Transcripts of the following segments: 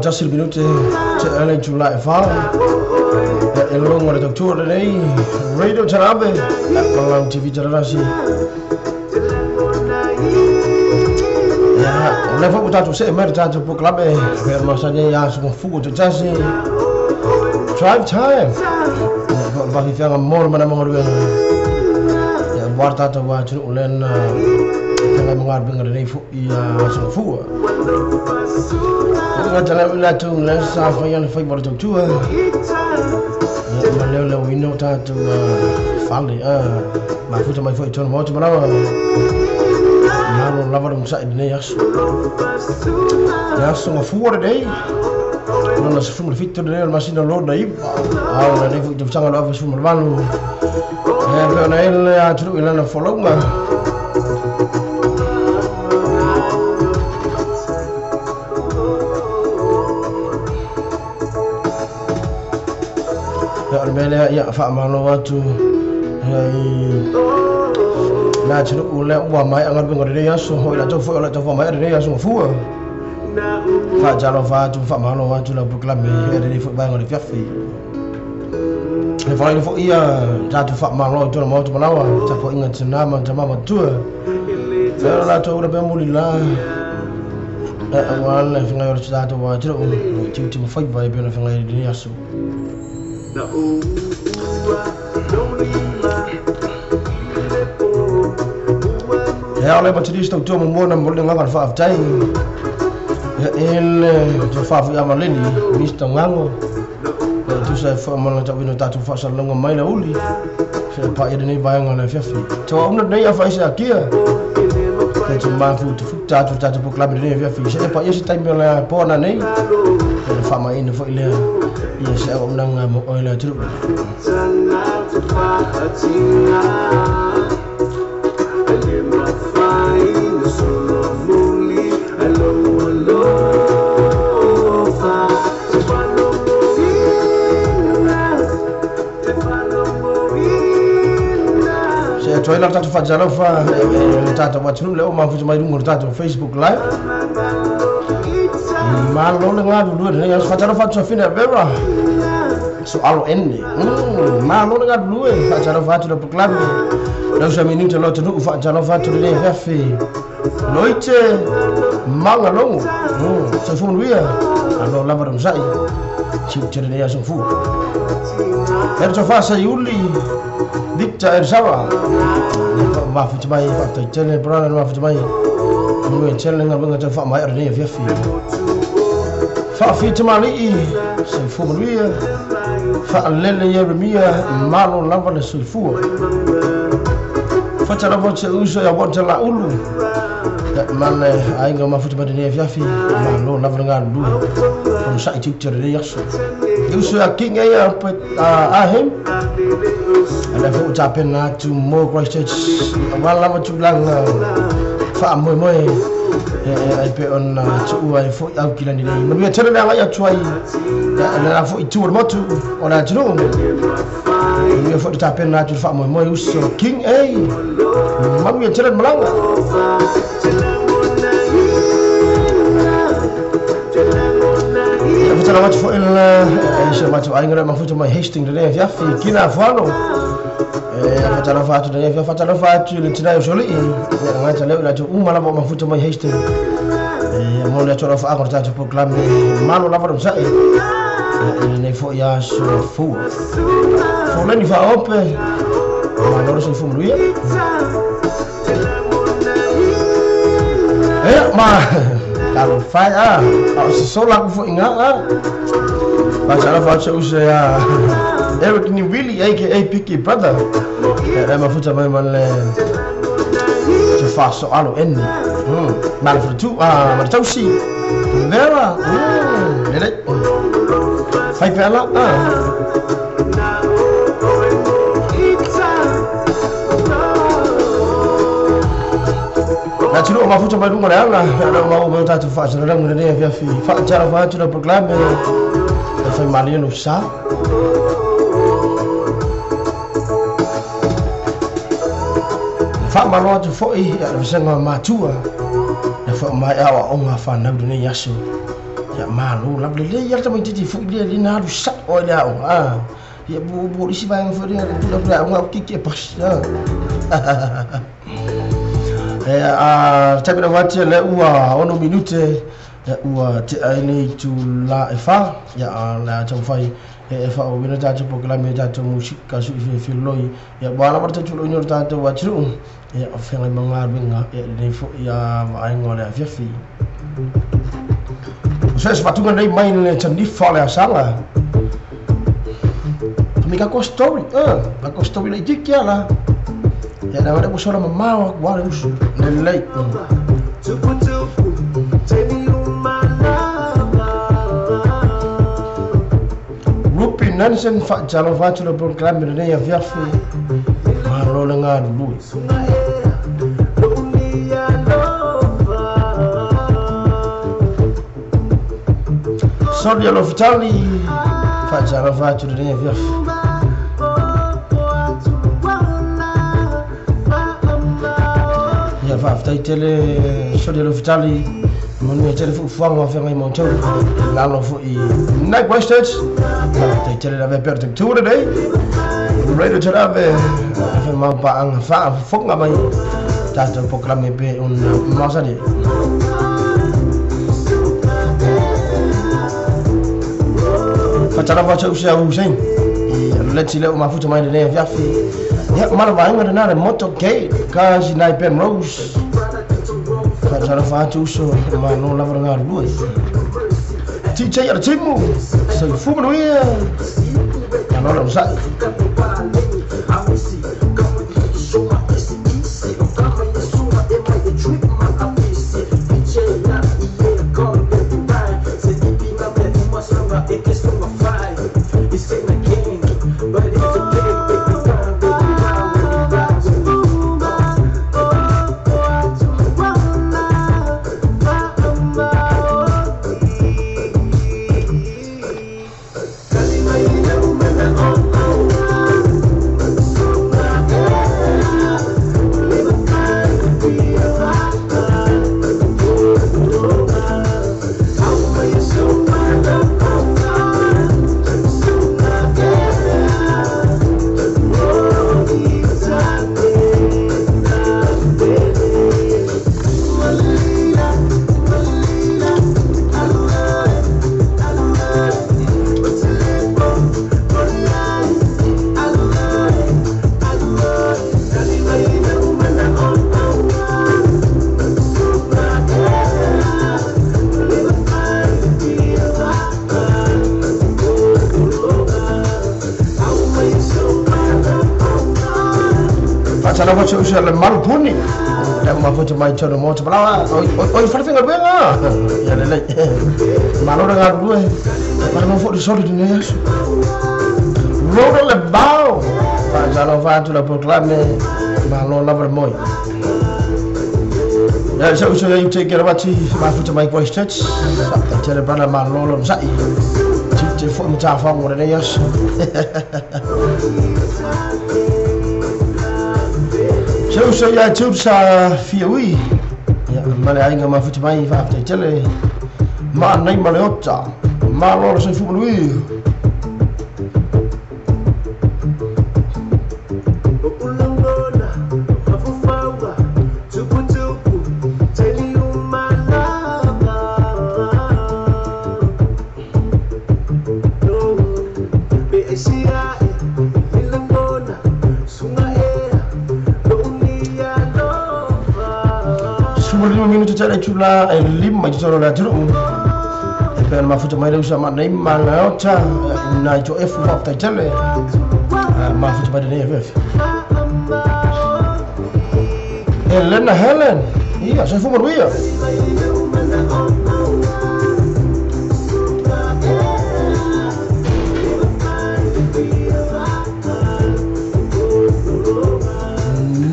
Just a minute to early July fall. The long one of tour today, Radio Tarabe, Malang TV Jarasi. Yeah, level without to say, Medita to book club, where Masanya Yas from food to Jazzy. Drive time. But if you're more than a more than what out of what you learn, I'm going to bring a for some food. Jalan tu les apa yang fai baru tu Malaysia we know that to family my foot my foot turn more to mana lavar side ni yas so for day non as from fit to the machine load dai ah ni foot jangan office from malu na el tu ilana follow ma Bela ya fa malo watu na churu ule wa mai angar bingo de yaso ho la tofu la tofu mai de yaso fu fa jalo fa tu fa malo watu la proclame de fu bango de fiafi e fa fo ia ta tu fa malo tu mo tu malawa ta fo inga tsunama tamama tu la to ule be mulila wala finga yor ta to wa churu tu fa ba be na finga de yaso Ya oleh macam ni stok tu membuat nampak dengan kan faaf cai. Tu faaf yang mana ni? Mister ngango. Tu saya faaf mana cakap ini tak tu faaf salang ngamai lah uli. Saya pak ini bayang oleh fiafi. Coba umur ni apa isi akia? Saya cuma tu tak program ini fiafi. Saya pak isi time yang pona ni. Saya faaf main faaf ini. Ya saya undang oleh tu. toi la tatu fajalo fa tatu watu leo mafuta mai lungo tatu Facebook live malo le ngadu lu ne fajalo fa fina bera so alo enne malo le ngadu lu fajalo fa tu le proclame la usa minute lo tu fajalo fa tu le fafi loite manga longo so fu luia alo la varam sai ci tere ya so fu erto fa sa yuli dicta ersawa mafuta mai fa tele brana mafuta mai no challenge ngabanga ta fa mai erne fafi fa fi tamali so fu luia fa lele yeremia malo lava le so fu fa tala voce uso ya bota la ulu mane ainga mafuta badine fiafi malo lava nga lu on sa ititere de yaso uso ya king ya ahem ala fu tapena to more Christchurch wala ma tulang fa moy ai pe on tu ai fu au kilani ni mbi tere na ya tuai la fu itu motu ona tru mbi fu tapena tu fa moy uso king mbi tere malanga Fatala wat fo il so wat aingra ma futo mai Hastings de ya fi kina fano fatala fatu de ya fatala fatu le tina joli nga tale la tu umala ma futo mai Hastings mo le toro fa agora ta proclame malo la varum sai ne fo ya so fu le ni fa ope ma loro so fu lui ma kalau fai so la fu inga Bachala vacha usa ya Eric ni really aka Picky brother mafuta mai male te fa so alo enni mal for tu ma tausi vera ele fai pela na tiro mafuta mai lungo na mau mau tatu fa so na ngene via fi fa jara fa tu na proclame fai malia no sa fa malo tu foi ya bisenga matua na fa mai awa onga fa na dune yaso ya malu la ble ya tama titi fu dia lina du sa o ya ya bu isi ba yang fori tu la onga kiki pas tapi na wati le ua ono minute ya ua te aini tu la efa ya la tofai efa o bina tatu proclame tatu musika su filoi ya bala marta tu lo nyor tatu wachru ya fenga mangar benga ya defo ya ai ngole afiafi saya sepatu ngai main le chandi fale asala mika ko story la ko story le jikiala ya na wale busora mamawa wale usu lelei Rupi Nansen fa jalo fa tu le proclame de ya fiafi malo lenga dulu Sordi lo vitali fa jalo fa tu de ya fiafi ya fa tele sordi lo vitali Manu tele fu fanga fa ngai montou la lo fu I night wasted tele la perto tour dai radio tele fa ma pa ang fa fok nga mai ta to proclame pe un masadi fa tala va cha usia Hussein leti le mafuta mai de ya fi ya mara ba nga na motorcade kazi nai pen rose Fatala fatu so ma no la vranga lui TJ ar timu sai fu no ia no la sai Pacara fa se le malpuni. Da ma fa mai chono mo bala. Oi fa finga benga. Ya le. Malo da due. Ma non fu solo di ne. Loro le bao. Pacara fa tu la proclame malo la per moi. Ya so you take care about ma fu mai voice touch. Pacara bala malo lo sai. Ci fu mi ta fa ngore ne yas. So ya tube sa fiui ya male ainga ma futi mai fa te tele ma nei male otta ma loro se fu lui Cara chula lima jisoro la tru per ma futa mai usa ma nei manga ota na jo f wa ta chale ma futa ba de ff Helen iya saya fu morwia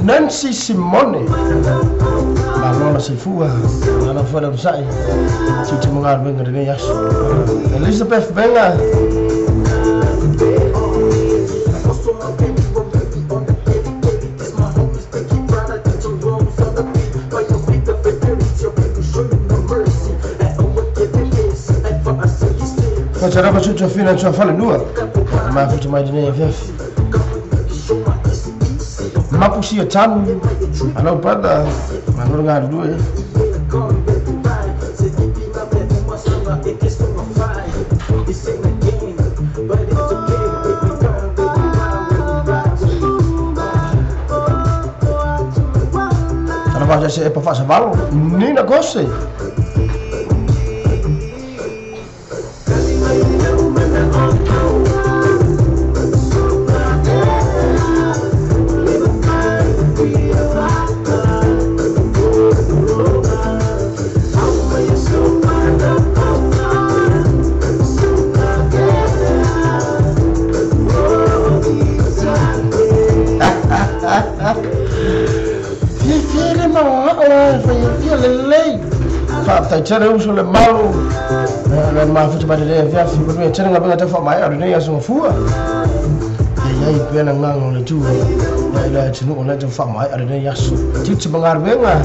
Nancy Simone Malona si fua, ana fora sai. Cici mengar benga de yas. Elizabeth benga. Pacara pa chucho fina cho fale nua. Ma futi mai de yas. Mapusi ya tamu. Ana pada Manur ngar due. Cara baca se pa fa sabalo, ni na gosse. Tai cara usul le malu le ma futi ba de via fi ko me cara ngaba ta fa mai adu ne ya so fua ya pe na ngang le tu la tinu ona ta fa mai adu ne ya so ti ti bangar benga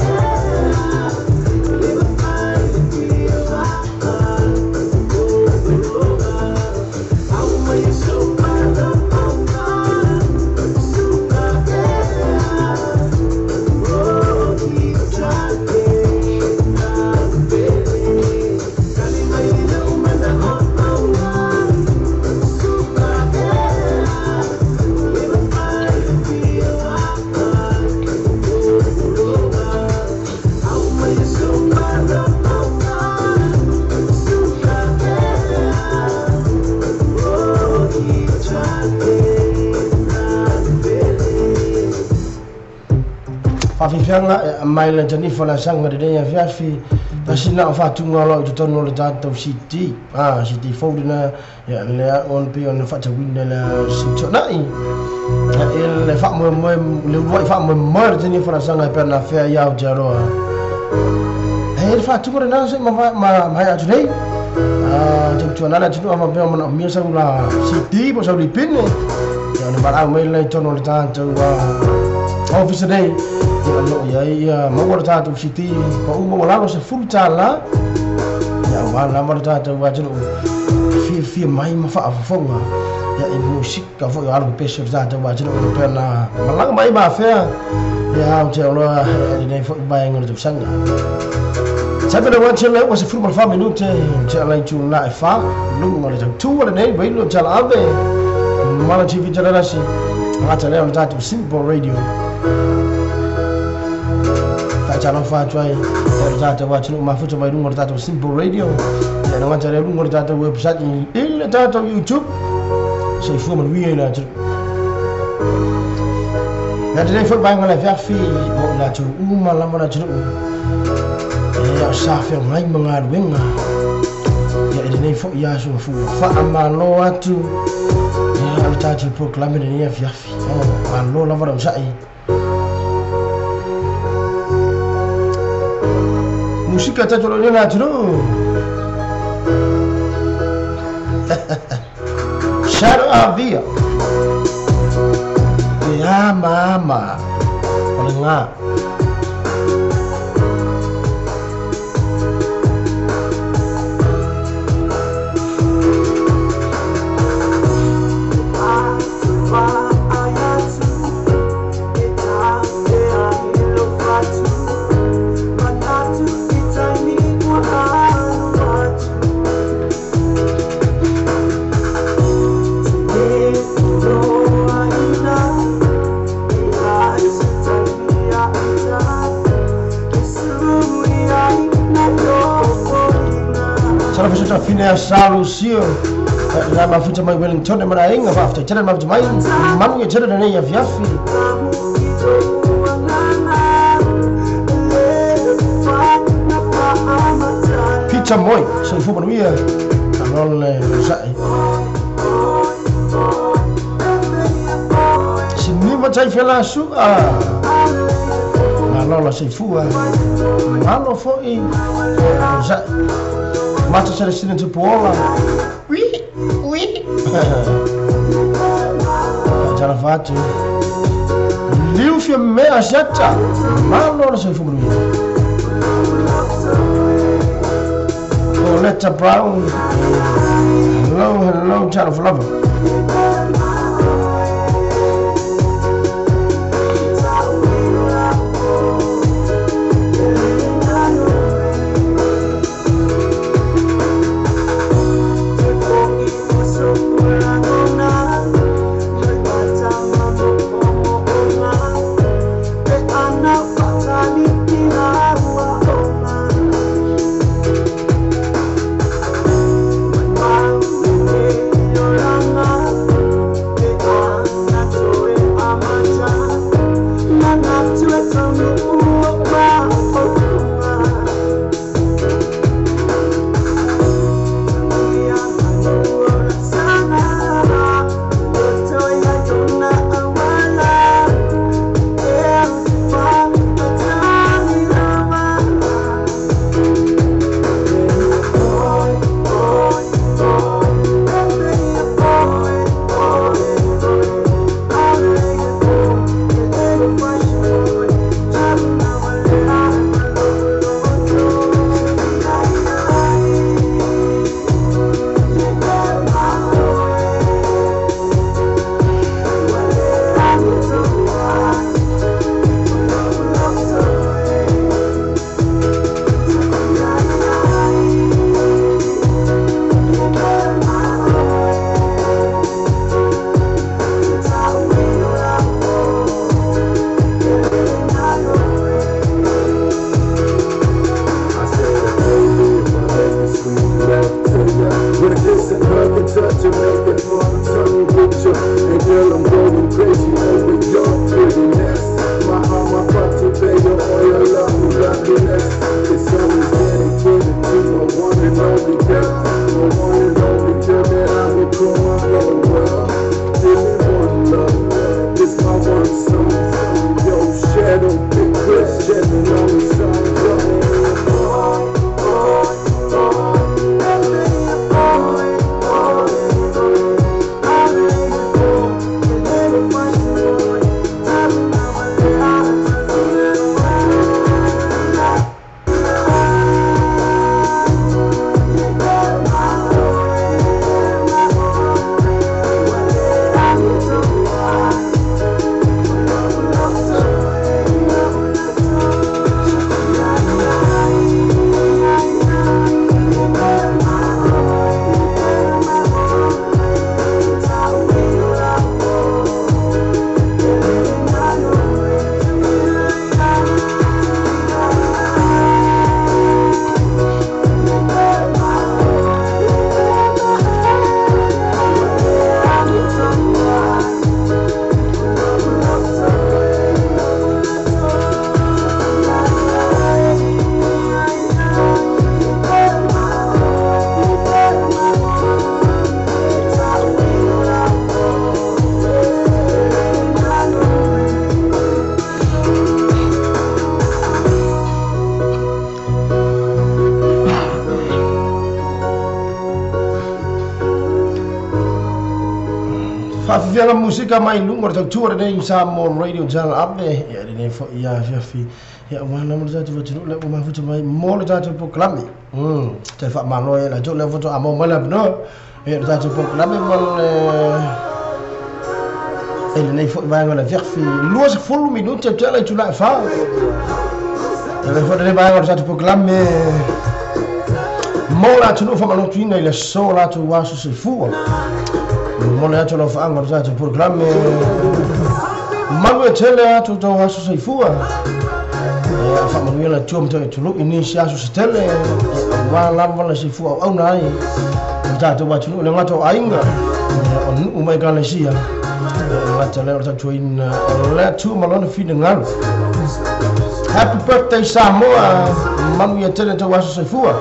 Fianga mai la tani fala sanga de ya fiafi pasina fa tunga lo to tono le tato city city fodina ya le on pe on fa ta winda la sitona le fa mo le voi fa mo tani fala sanga per na fa ya jaro fa tunga na se ma ya today tu na tu ama pe mo mi sa la city po sa di pin ya na ba mai le tono le tato office day ya mau tato city ko mo la se fultala ya wala mo tato wajelo fi mai ma fa fonga ya musika fo ya algo peso tato wajelo pena malang mai ma fe ya jelo ni fo bayang no sanga sabe da wajelo was football fa minute jela chu na fa lu mo le tu wala nei bai lo jala ave mala tv generasi ngata le on tato simple radio Cara fajai orta wajinu mafuta mai rumor tato simple radio ya na cara rumor tato website il tato YouTube sai fu man wiena Ya dia foi bang ngala fiafi o la tu uma la mana tu. Ya safia mai mengaruenga. Ya dia foi ya so fu fa amalo atu. Ya ta tu proclame dia fiafi. Oh, allo la vara sai. Musika tatu lo na tu. Shadow Avia. Ya mama. Oleh ngah. Fine solution na mafuta mai Wellington mana inga mafuta chana mafuta mai mamu ya chana na ya viafi Peter Moy so fu banu ya anole sai sinima tai fela su lola sai fu malo foi sai Mata c'era silenzio puola. Già la faccio. Liu fi me a setta. Ma allora sei fuori. Coletta Brown. Hello, child of lover. Whawhiwhianga musika mai lunga tau tua rene Samoan Radio Channel ape ia rene fo ia fiafi ia wana mo tatu watinu le ko mafuta mai mo le tatu proklame te fa malo e la jo le foto amo mala no ia tatu proklame mal ele nei fo vai ngala fiafi luas fulu minuto te la tula fa ele fo rene vai ngala tatu proklame mo la tunu fa malo tuina ile so la tu wasu se fu Mona atu no faanga tatu programe Malu tele atu to hasu saifua fa manuela tuam to tulu ini siasu stele wa lava saifua au nai tatu ba tulu le ngato ainga on umai kana sia ngata le tatu in le tu malona fi ngal Happy birthday Samoa Manu tele to hasu saifua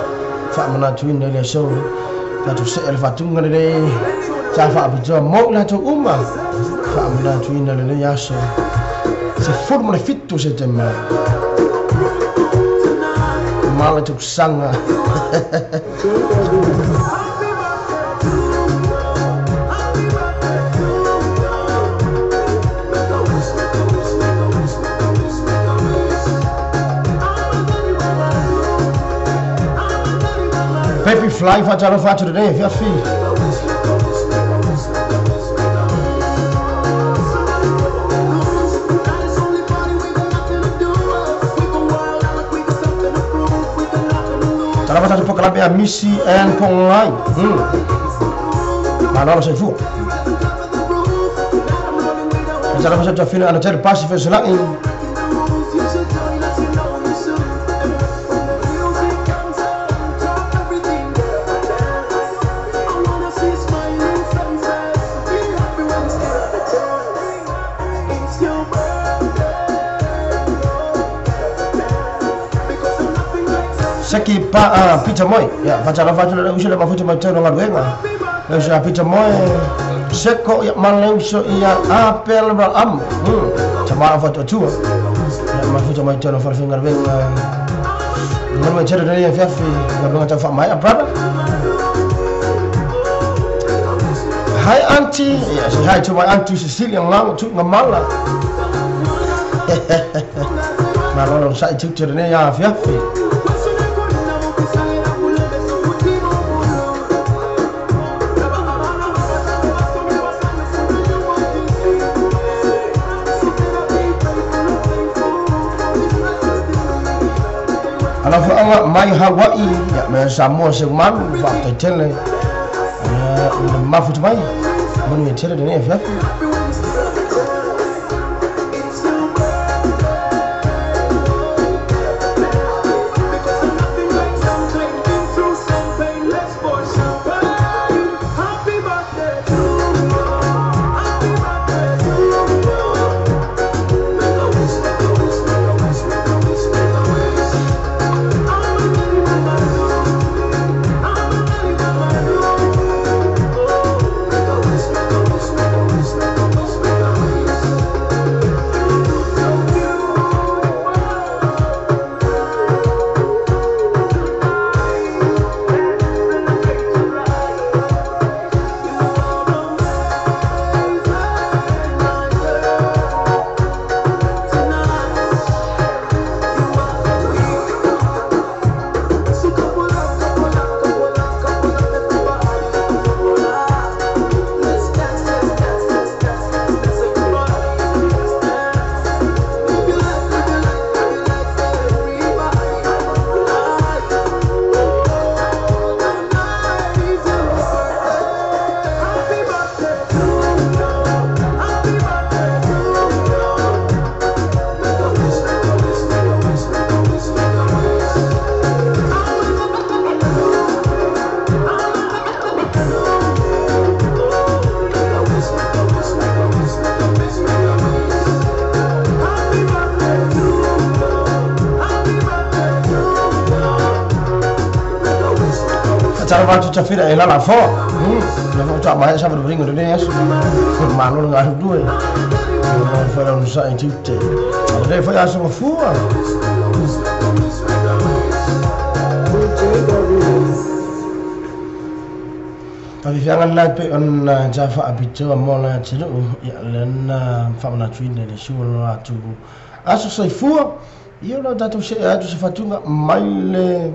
fa mana tu in le show tatu se el fatunga le Tafa abijua mo la to uma fa amna tuina le yaso se forma le fitto se tema mala to sanga Baby fly fa talo fa today via fi Tara tatu proklame a misi en pongai. Mana se fu. Tara tatu fina ana ter pasi fe sala in. Saki pa Peter Moy ya pacara le usile mafuta matano ngadwenga le usile Peter Moy seko ya maleuso ya apel bal am chama foto tu ya mafuta matano farfi ngadwenga mama chere dali ya fiafi ngadwenga tafa mai brother hi auntie ya say hi to my auntie Cecilia ngang tu ngamala malolo sai tu chere ya fiafi Alafu anga mai Hawaii ya me Samoa se man fa tele mafuta mai manu tele de ne fa Cara chafira ela lá fora. Não tá mais sabe do brinco do Deus. Mano não acho dois. Não foi no site tite. Aí foi a sua fua. Aviangan la pe on Java abito mola tino ya lena famna twinde le sulo atu aso saifua io lo dato se atu se fatunga maile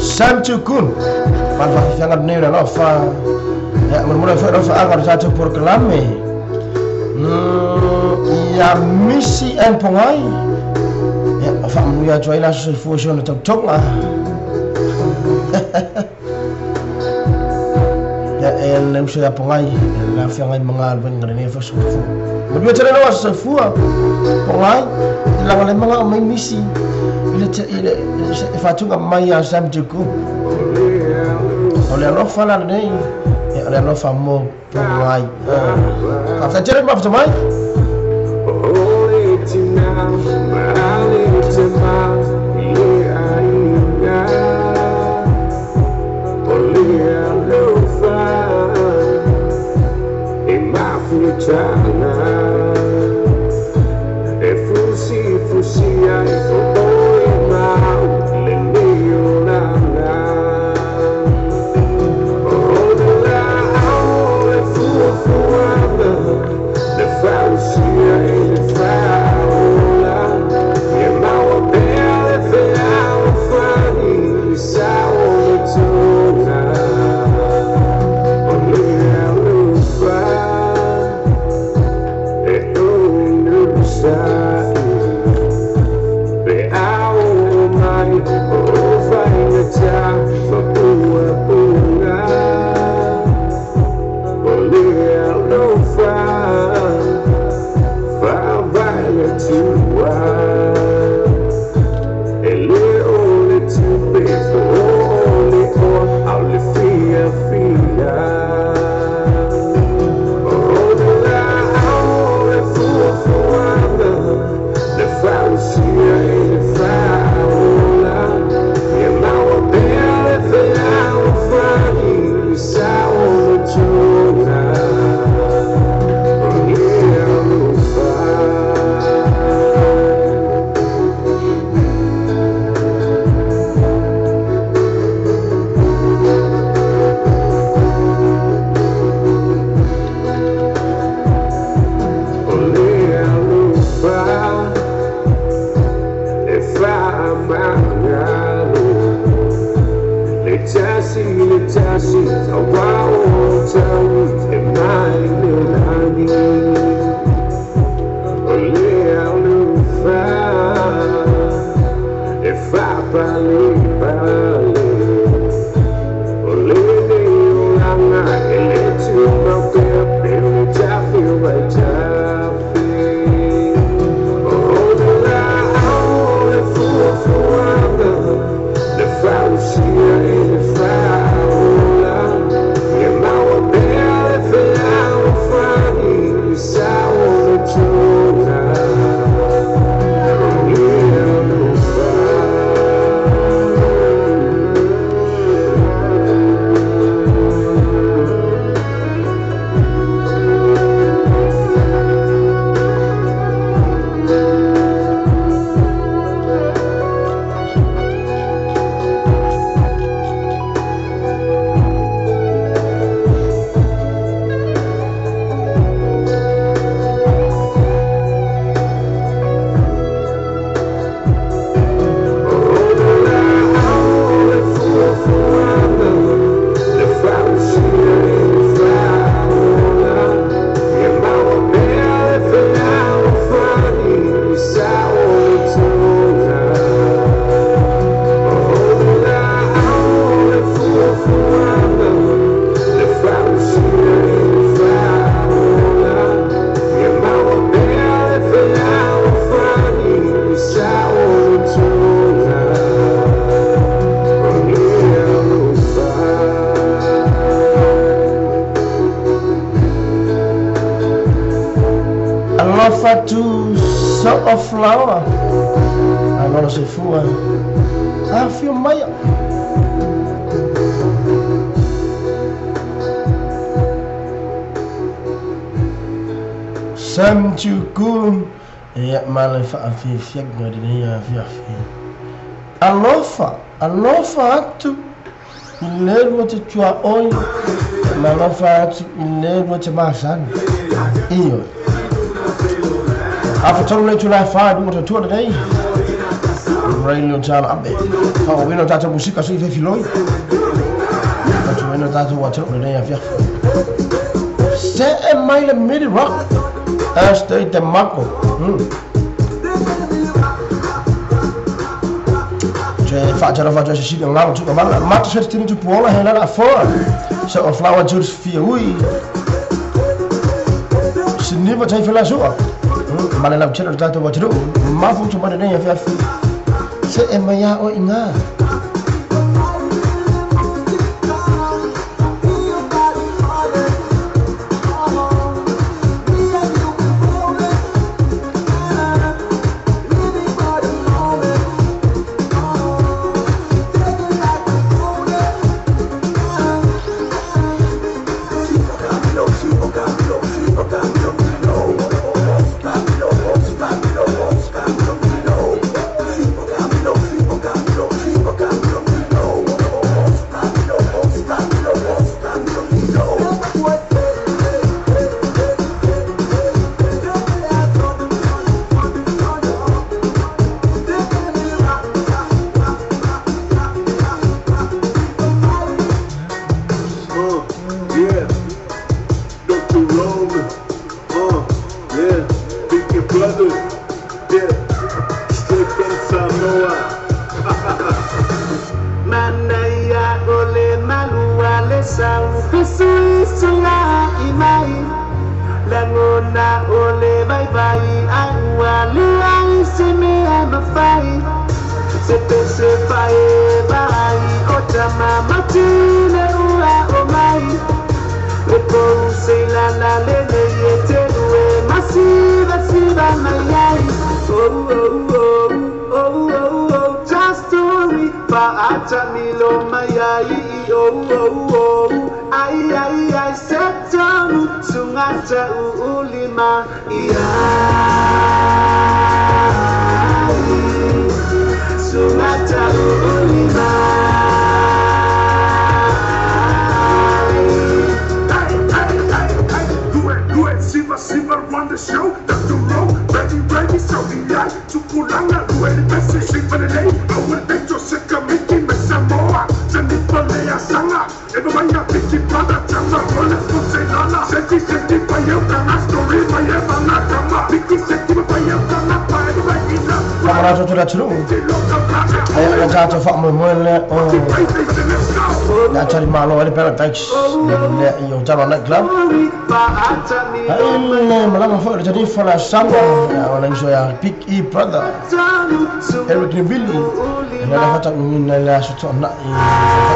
Samchukun pan aviangan ne la fa ya murmura fa agar jatu proclame ya misi en pongai ya famu ya joina aso saifua sona tok ya el usia pongai la fiangai mangal ben ngene fa su Mabio tele no sa fua pongai la ngale manga mai misi ile fatunga mai ya samjuku ole no fala nei ole no famo pongai fa tele ma fa mai to sort of flower. Agora se fua. Ah, fio maia. Sam Chukun. Ya malai fa afi fiak ngadi ni ya fi afi. Alofa atu. Ilego te tua oi, manga fat ilego te masan. Iyo. Afa tolu le tula fa du to tua dei. Radio Channel abe. Fa o vino tata musika so ife filoi. Fa tu vino tata wa tolu dei afia. Se e mai le midi rock. Este te mako. Faccia si si ngam tu ma mata se tini tu pola hela la fora se o flower juice fi ui se niva tai fela so ma la chero tato wa tru ma fu tu ma ne ya fi se e maya o inga Tato fa mo le cari malo le Paradise le io già non è club ma la fa già di fa la samba ona iso ya Pick E Brother Eric Billy la fa min la so na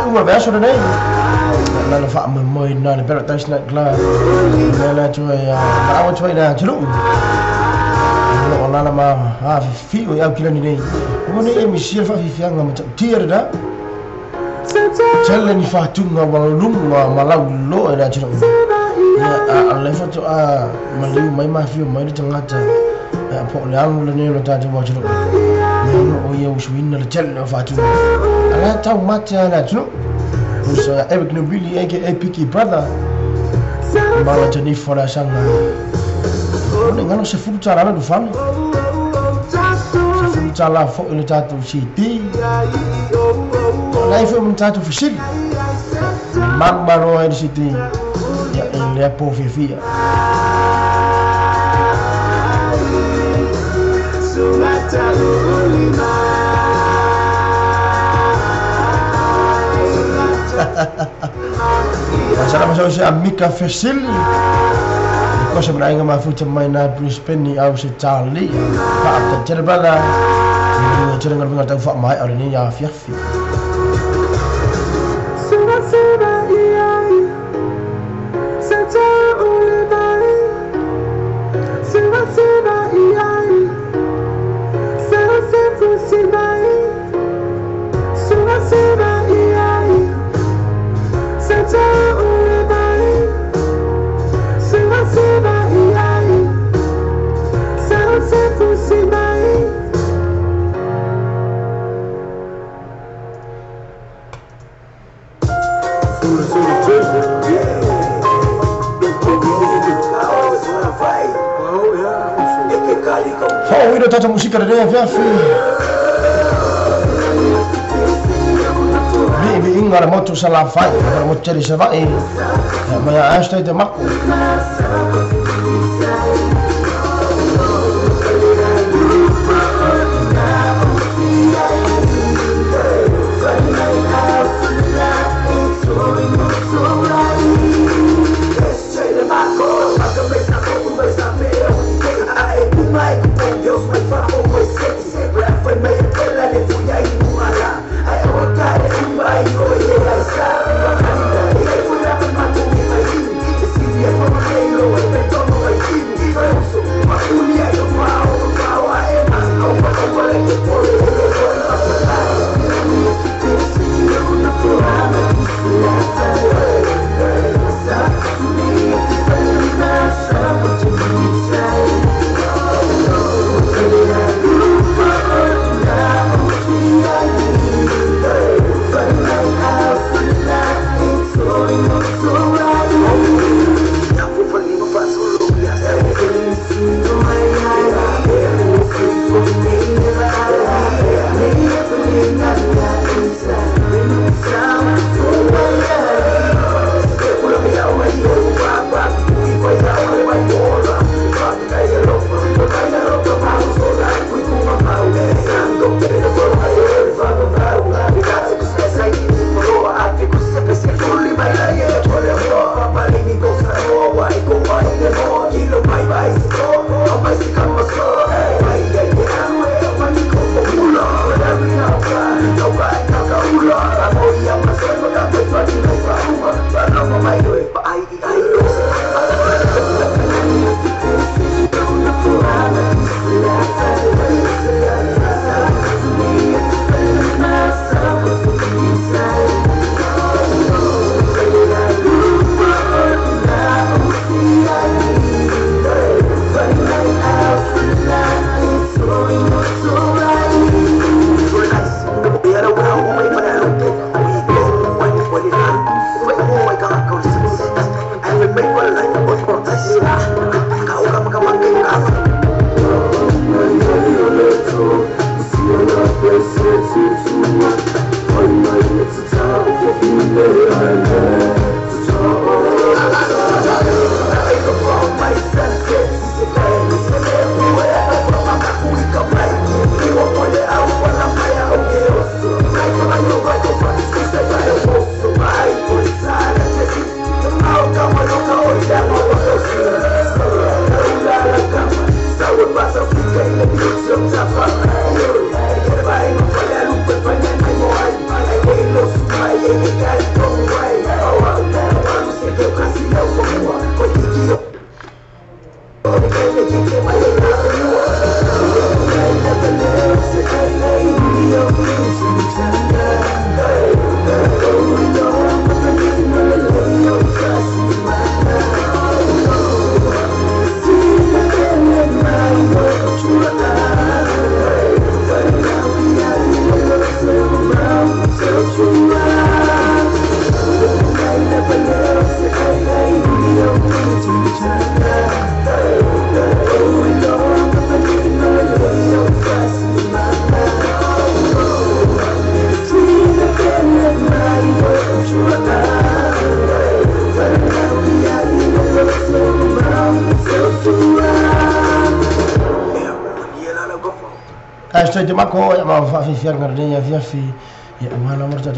uma verso de nei la fa mo na le Paradise Night Club la to ya ma to na julu ona ma ha fi o ya kila ni nei Mone e Michelle fa fianga ma tira da challenge fa tunga walunga malau lo era chiro ya alle foto a maliu mai ma fi mai tangata po le anu le ne ta ti wa chiro no o ye uswin le challenge fa tunga ala ta mata la chiro so Eric Nobili aka Pick E Brother mala tani fora sanga ne ngano se futa la do fami Chala fo ile tatu city life mun tatu fishil magbaro el city ya ile po fifia Masala masala si amika fishil Cosa berangga mafuta maina Brisbane au se Charlie Pak terjadi bala Cerita dengan tahu fak mai hari ni ya fiafi Oh, ilo tata musika da dea fiafi. Bibi ingara motu sala fai, ingara motu ceri savai. Maya ashtai te maku. Hashtag Mako ya mafafi fianga ndenya fiafi ya mwana marta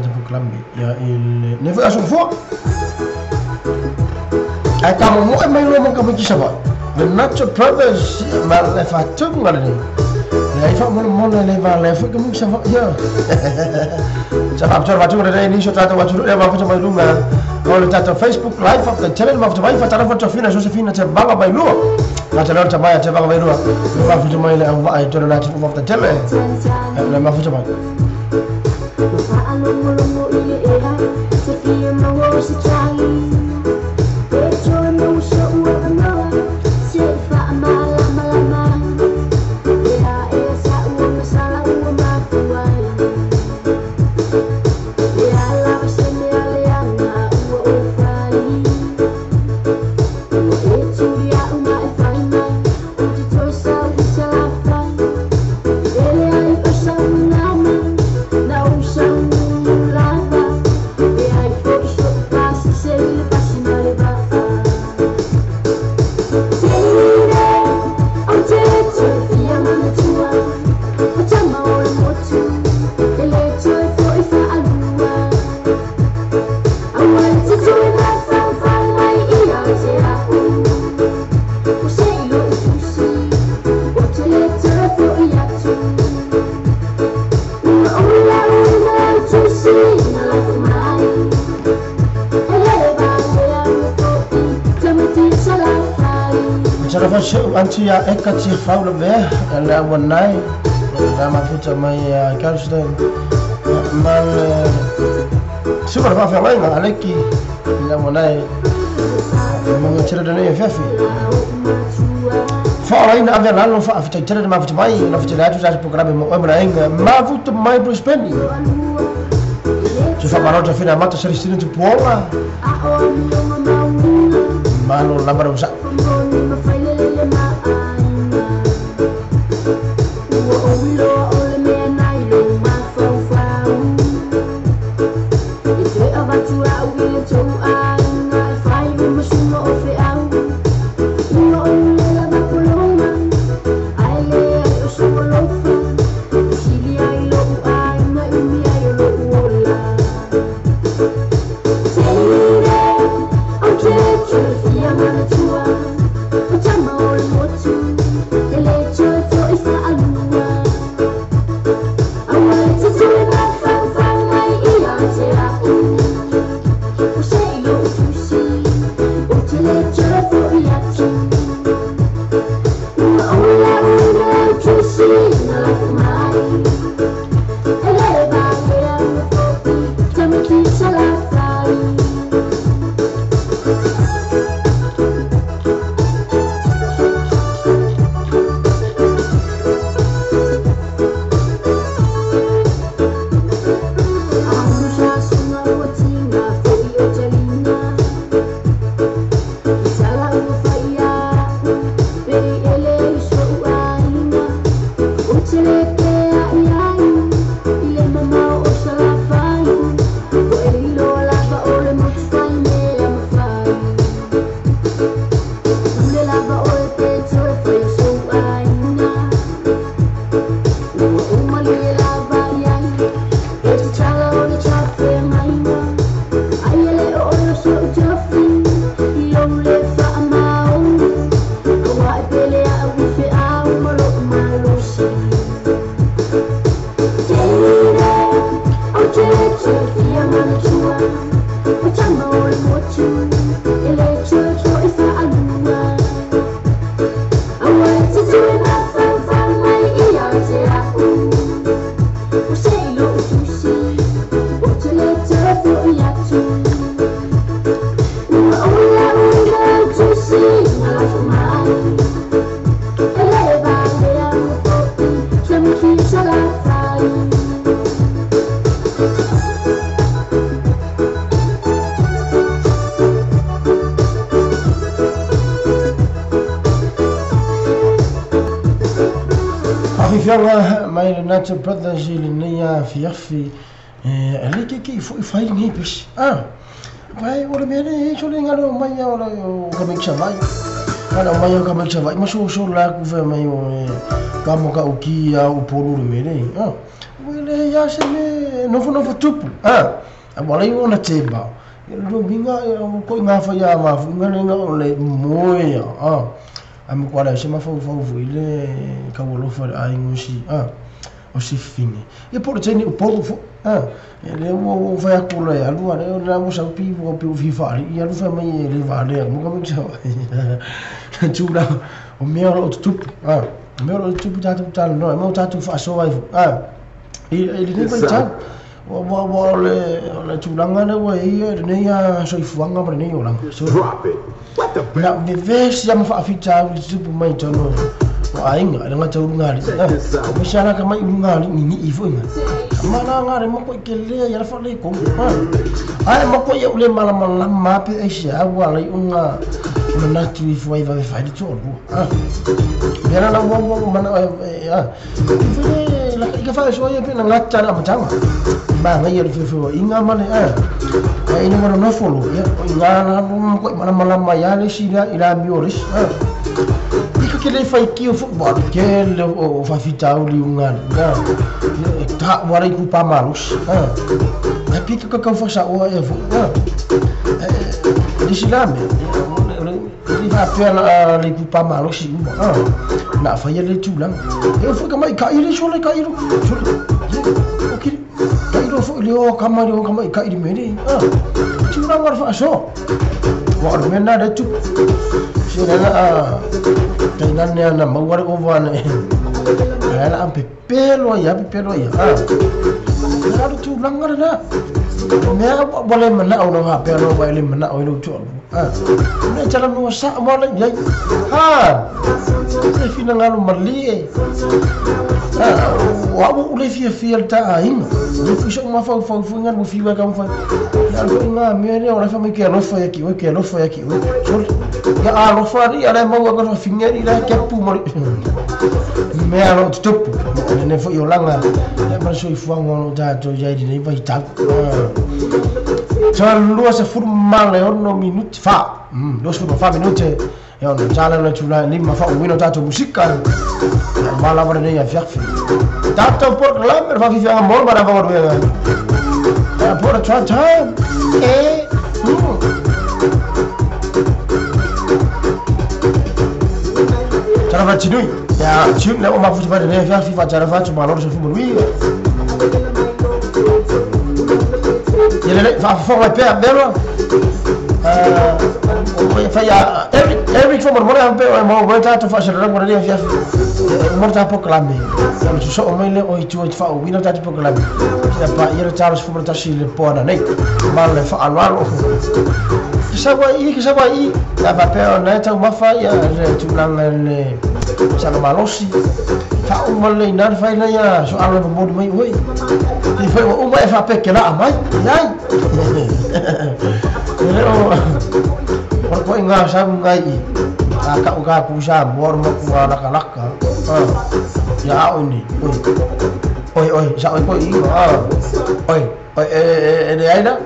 proclamé ya il ne veut asufo akamo mo mai lo mo kabikisha ba the natural brothers ma le fa tuk ngale ya ifa mo le va le fa kabikisha ba ya sabab char watu re ni sho tata watu re ma fa mai lunga ko tata Facebook live of the channel of the wife tara fa tofina Josephine te banga mai lo na tala ta baya te banga mai lo ma fa mai le va ai tona na of the tele le ma fa mai Cara faz anti ya ekati faula be la wanai la mafuta mai Karsten mal super fa fa mai aleki la wanai ma tira da ne fafi fa ainda haver lá não fa tira da mafuta mai na futa lá tu já programa mo abra ainda mafuta mai pro spendi tu fa barota fina mata celestino tu pola malo la barosa mai le Nature Brothers le nia fiafi le ke foi fai ni pes vai ora mene so le ngalo mai ora ka me chamai ana mai ka me chamai ma so la ku ve mai o ka mo ka uki a u polu le mene wele ya se me no fo tupu bola i ona teba lo minga ko nga fa ya ma fu ngale nga le moya am kwala se ma fo ile ka wolo fa ai ngusi o si fini e por teni o povo ele o vai a cola a lua le na mo sa pi o pi viva e a lua mai le vale mo ka me tula o meu o tupu o meu o tupu tal no mo tatu fa so vai ele nem vai tal o le tulanga le wa e ne ya so ifuanga pre ne olang so drop it what the na de vez ya mo fa fita o tupu mai tono o ainga le ngata ungali o shana ka mai ungali ni ifo nga mana ngare mo ko kele ya fa le ko ai mo ko ye ule mala mala mapi e sha wa le unga na tu ifo vai vai fa di tolo era la wo mana la ka fa so ye pe na ngata na matanga ba ngai ye fo inga male ai ni mo no folo ya inga na ko mala mala ma ya le shira ila mioris que ele faz aqui o futebol que ele o vai fitar o liungan tá agora aí culpa malos é pique que eu faço o deixa lá ele vai pela ali culpa malos na foi ele tulang eu fui como cair só le cair ok cair foi ele o camaro cair meri tulang agora faço wa mena de tu sina tainane ana mawari ovana ela am pelo ya Lalu tu langgar na. Mea boleh mana orang apa orang boleh mana orang tu. Ini jalan nuasa malah jai. Ini fina ngalu marli. Wabu boleh fia tak aing. Dia kisah mafau fungan mufiwa kamu fa. Lalu ingat mea ni orang famai ke lofa ya kiwe. So ya lofa ni ada mau aku fingar ni dah kepu mari. Mea lo tutup. Ini fo yolangar. Masuk ifuang orang jatuh jadi ni bayi tak. Jangan luas formal leono minut fa. 2 minute. Ya ono jalan le tula 5 fa wino jatuh musikal. Malam ada ni ya fiakfi. Jatuh por lamer fa fiang mol pada bawah dia. Ya por cuaca. Cara baca ni. Ya, cium nak mafu pada ni fiakfi fa cara fa cuma lor sefu berwi. Ele fa forma pé belo. Fa ya every forma mora pé mo volta to fa será por dia fiaf. Morta proclame. Então se só mele o itu fa o vino ta proclame. Se pa ir Charles forma ta si le pona nei. Mal le fa alwalo. Kisaba i ya pa pé na ta ma fa ya tu nang le sa malosi. Fa o mole na fa na ya so alwa mo mai oi. Di fa o mai fa pé que la mai. Yai. Orang ingat saya mengai, kakak pusat, bor mak laka. Ya ini, oi, saya kau ini, oi, ini ada,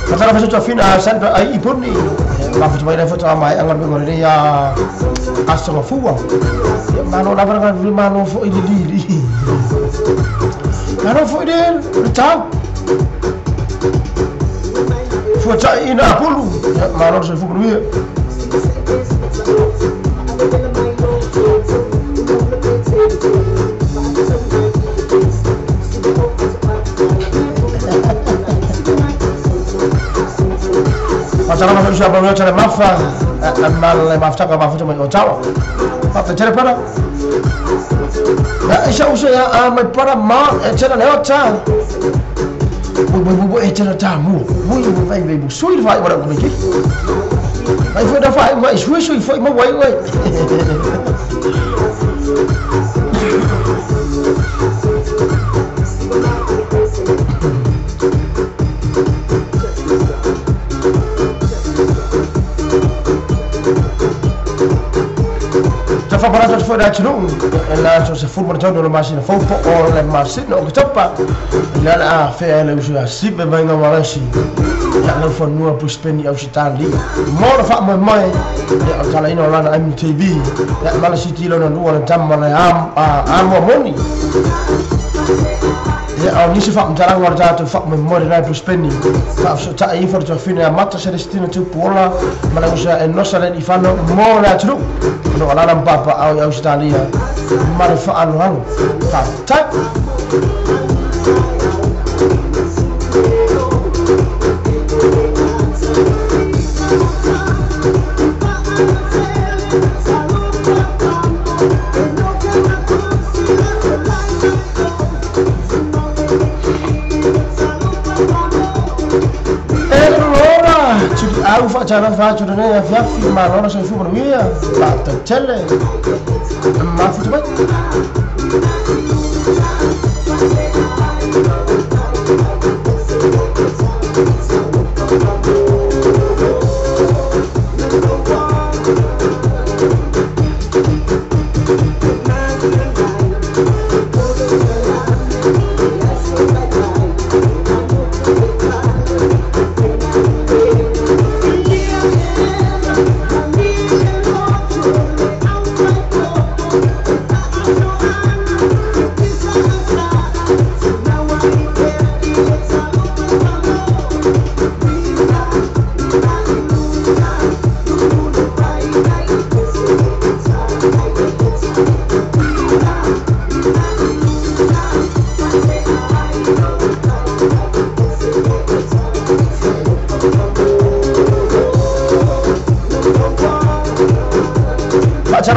Pasal apa tu fina sampai ai pun ni, apa cuma ada foto amai, angan bengol ni ya asal fuwa, mana nak berangkat mana fo ini diri. Kalau Fidel, betul. Foto ini apa lu? Malam saya foto dia. Macam mana siapa yang cari mafa? Maaf tak cuma jauh. Apa cari pada? Ya, saya amat para mal, cara lewat cah. Bu, cara tamu. Bu, suai fai orang kau ni. Mai foi da fai, mai suai foi, mau wai. Fa barato foi da tru la so se forma todo no machine fo po o le machine o topa la fe ele usa sibe venga malashi ya no fo no pu spend au sitali mo fa mo mai ya kala ino la na MTV ya malashi tilo no no tamma la am moni ya au nisi fa mtara ngorja to fa mo mo na pu spend fa so ta info to fine matta se destina tu pola mala usa no sale di fanno mo la tru no ala papa au Australia marfa'an hang tak Aku cara ni ya film malam saya film ni ya, tak tercele, maaf cepat.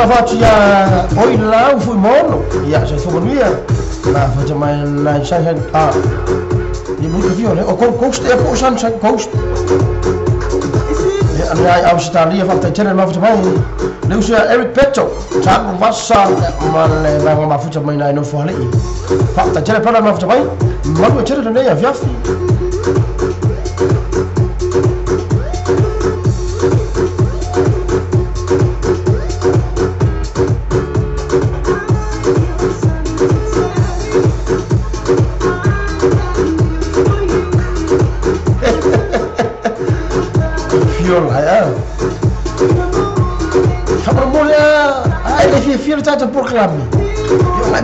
Fatara fatu ya oil la fu mono ya sa fu mia na fatu mai na Sunshine Ni moet je vieren, ook Coast Airport, Sunshine Coast. En hij afstaat hier van de channel maar voor mij. Dus Eric Petto, samen was maar wij maar voor mij naar voor ali. Van de channel maar voor mij. Maar we channel nee af. Tata proclame. Maar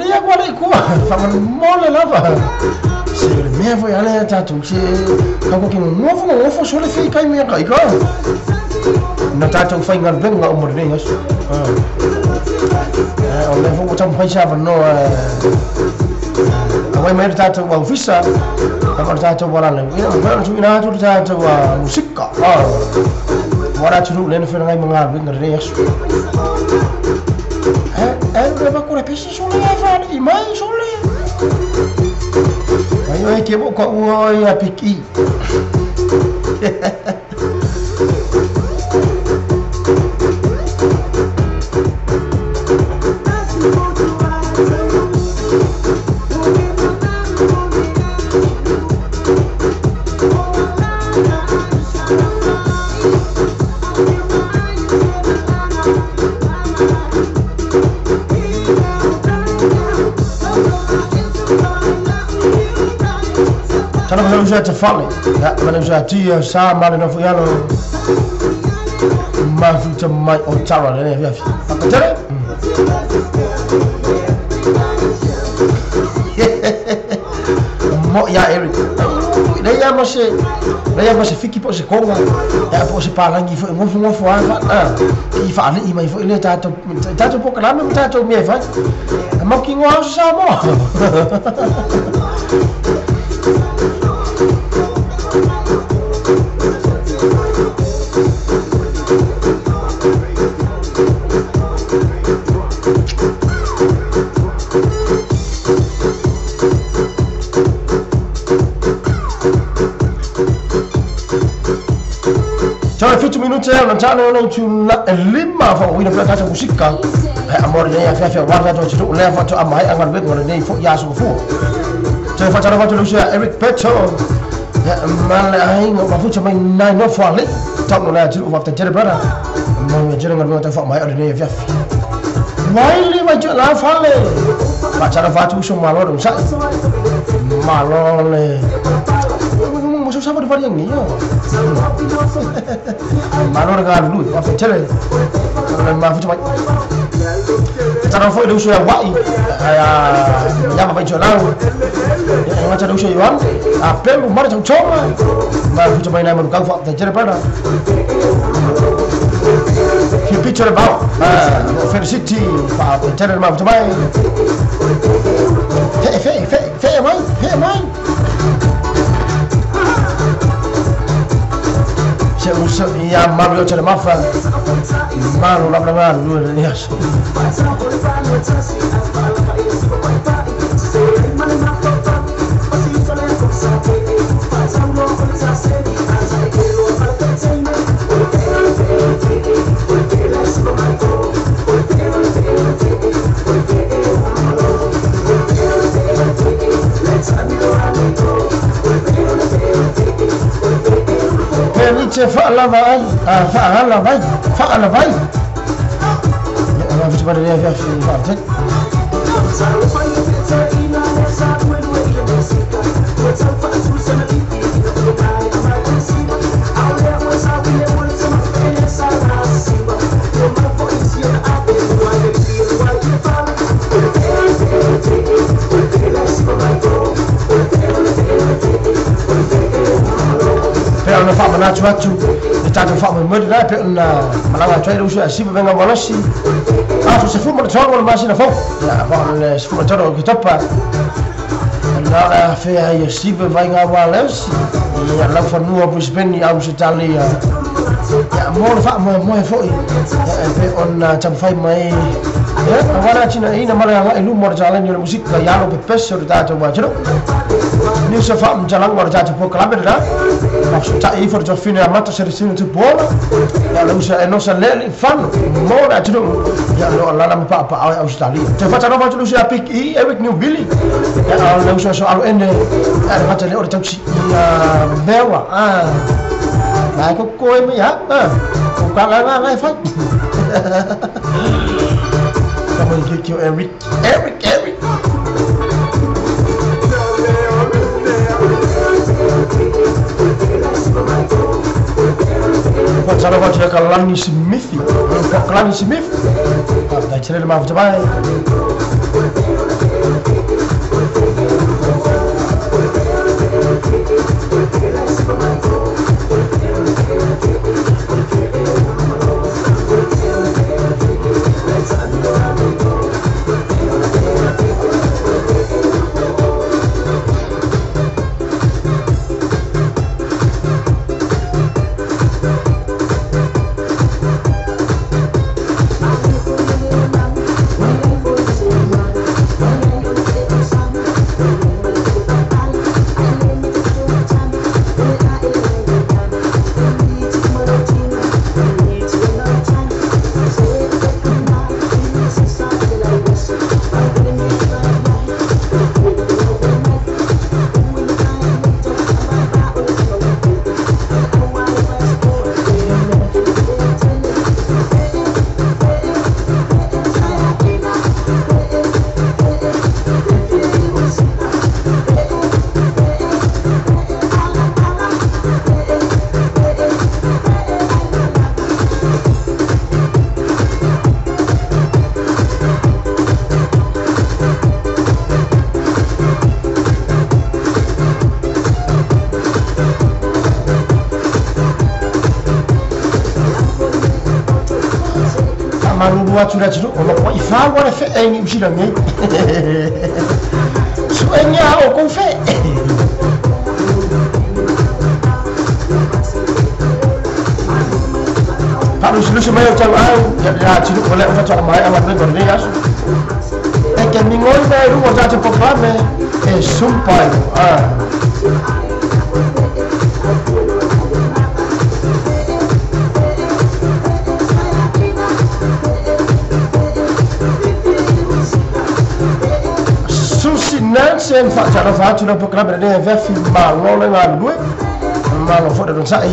ja, wat ik hoor van een molle lava. Ze meer voor alle tatu. Ze kan ook in een of zo lekker kan meer kijken. Na tatu fijn gaan brengen om de dingen. Om even wat aan pijsa van no. Wij meer tatu wel visa. Maar tatu wel aan. Wel zo in haar tatu muziek. Wat je doet, dan vind ik maar brengen de dingen. Berapa kurang pesa soleh apa ni? Mai soleh. Ayo kebo kau ya piki. Kalau belum saya cepat ni, ya belum saya cia sama dengan Fuyano, masih cemai ocara ni ya. Apa cara? Mau ya Eric, dia masih fikir pun sekolah, ya pun sepalangi, ngofu apa? Ifa ni imai, ifa ini tato pun kelama tato miefa, mau kingwa sama. Ciao, 20 minuti non c'hanno una lima fa wina plata ta musika. Amor ya fa warga to chidu le fa to amai angal bet ngone nei fo ya so fu. Ciao fa cara fa to Lucia Eric Petto. Ya mal ai ngo fa fu chama nai no fa le. Top no la chidu fa ta jere brada. Mo jere ngal ta fa mai ode nei fa. Mai li ma jo la fa le. Fa cara fa tu so malo dong sa. Malo le. Sama di yang ni yo. Malu dengan dulu, apa cere? Kalau maaf cuma. Cara foi do suya wai. Ya apa jolang. Yang macam do suya wan. Apel umar macam coma. Maaf cuma ini malu kau fakta cere pada. He picture about Fair City. Fakta cere maaf cuma. Hey mai. Saya ya malu cari maafan, malu lapar luar biasa. Fa'ala vai. Ya Allah cepat dia Fa'al. Pero no fa manachu, tato fa mud da pe na malanga trai do si benga molasi. Se fu mo toro ma si na fo. Ya fa se fu toro ki topa. Na fe ya si benga molasi. Ya la fa nu Brisbane au se tali ya mo fa mo foi pe on cham fai mai agora china ina mara ilu mor jalan yo musika ya lo pe peso da to wajro ni so fa jalan mor ja po club da maksud ta i for jo fine amata servicio tu bola ya lo sa no sa le fan mo da jro ya lo la na pa Australia te fa no fa lu sa pick i avec new billy ya lo so al ende fa te le or taxi ya bewa lại có coi mới hả còn lại phát cảm ơn kêu Eric Pak sana pak sudah Kalani Smith Pak Kalani Smith dah cerita maaf coba buat sudah ceruk kalau kau ifal kau efek ini mesti dah ni suenya kau efek harus lu semua yang tahu ya ceruk boleh orang cakap mai amat ni berdiri ya kan minggu ni baru orang cakap program sumpah Sen fa cara fa sudah program berada di film malo dengan gue malo foto dan saya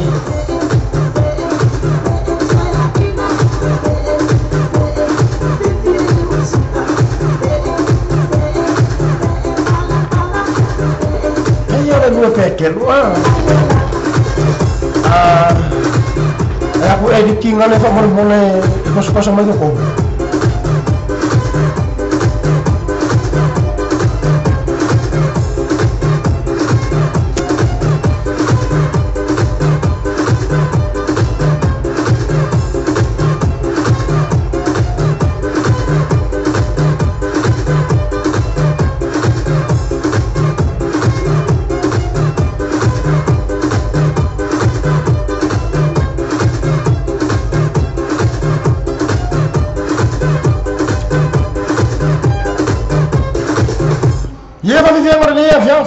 ada dua paket aku editing kan lepas mulai ikut sama itu kok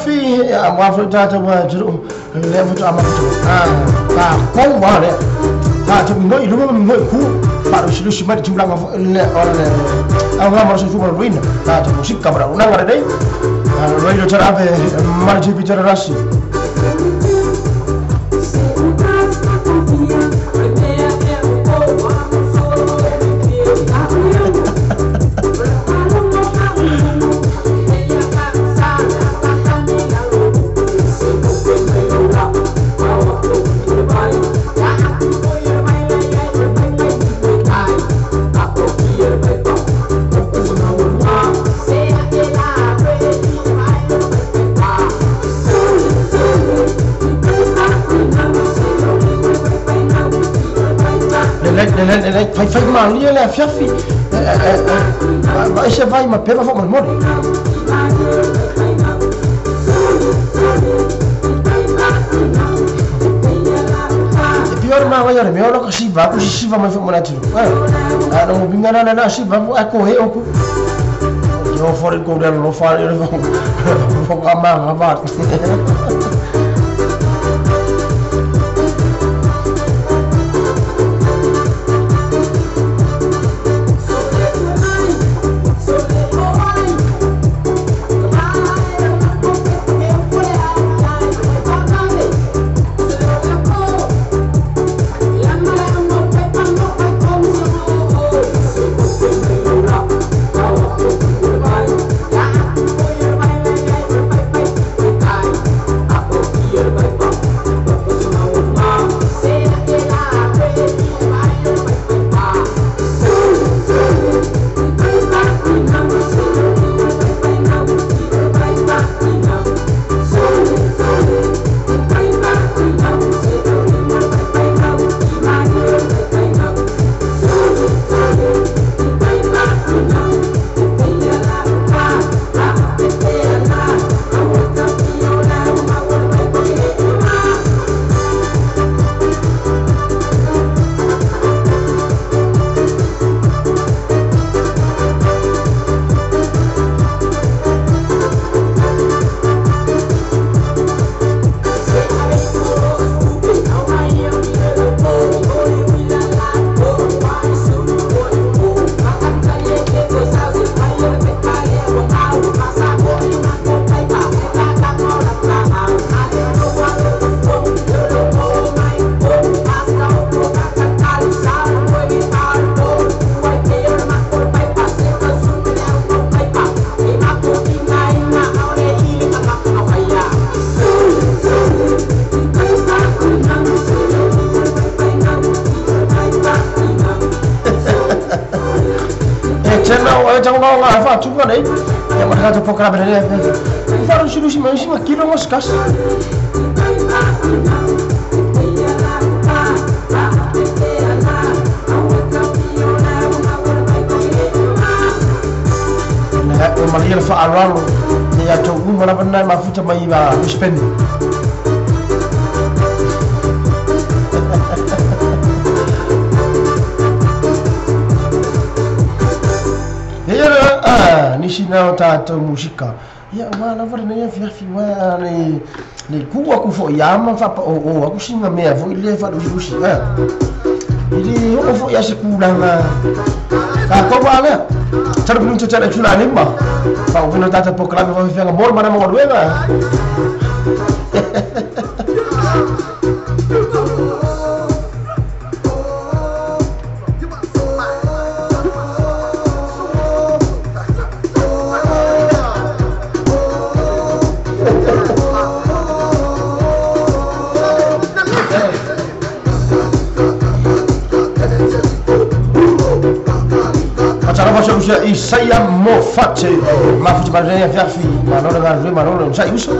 fi amafu tata wa juru le foto amafu ta kong wa le ta tu ngoi lu ngoi ku pa lu si mari jumlah ngafu le ole awam harus tu mau win ta tu musik kamera unang ada dei roi do cara ave marji bicara rasi fai mal dia lah fiafi Aisyah vai ma pema fo mal pior ma vai Ora me ora kasi ba ku si va mai fa mana tu. Ana mo binga na si va ko he oku. Yo for ko dal lo fa yo fo ama ba. Jangan kau nggak apa juga deh. Yang mereka tu pokok apa ni? Baru suruh si kilo mas kas. Nah, malir fa'alwal dia coba mana benar mafu cuma iba spend. Nisina tato musika ya mana var ne fi wa ne ku aku fo yama fa o aku singa me fo ile fa do fusi ili o fo ya sikulanga ka ko bana tar bu nto tara chula ni ma fa ko no tata proclame va fi nga bor mana mo weba Saya mau face mafu sebenarnya Fiafi Manolo dengan Manolo saya usah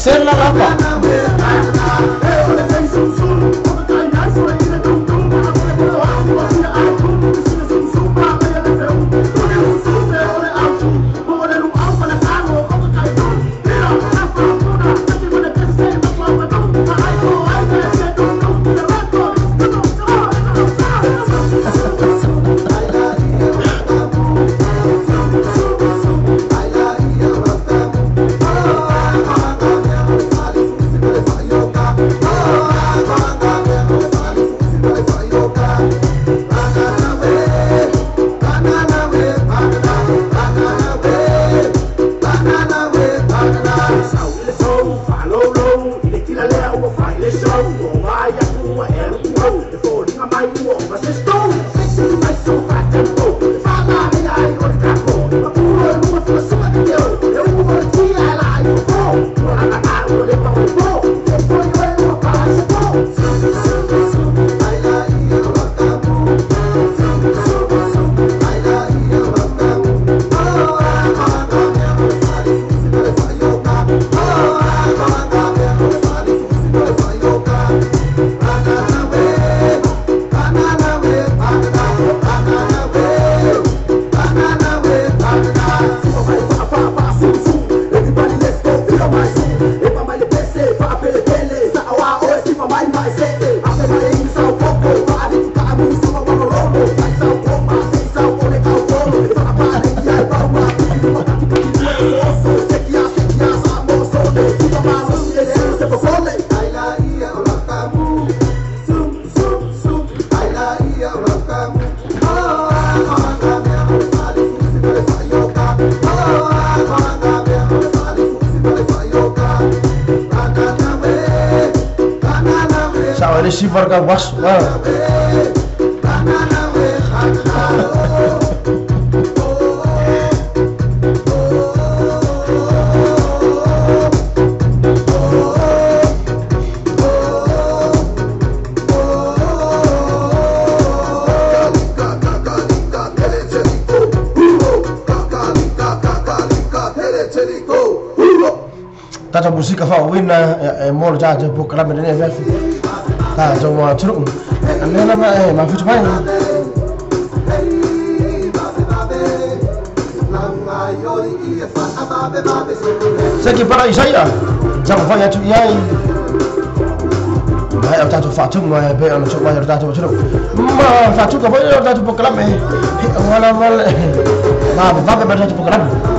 Sela apa? si varga was tata musika fa wina e mor jaje po krame ne ve ta jo wa tru ne na ma futu mai saki para isaya jam fa ya tu yai ai tata fa tu ma be on cho ma tata tru ma fa tu ka fa tata po krame wala wala ma ba ba tata po krame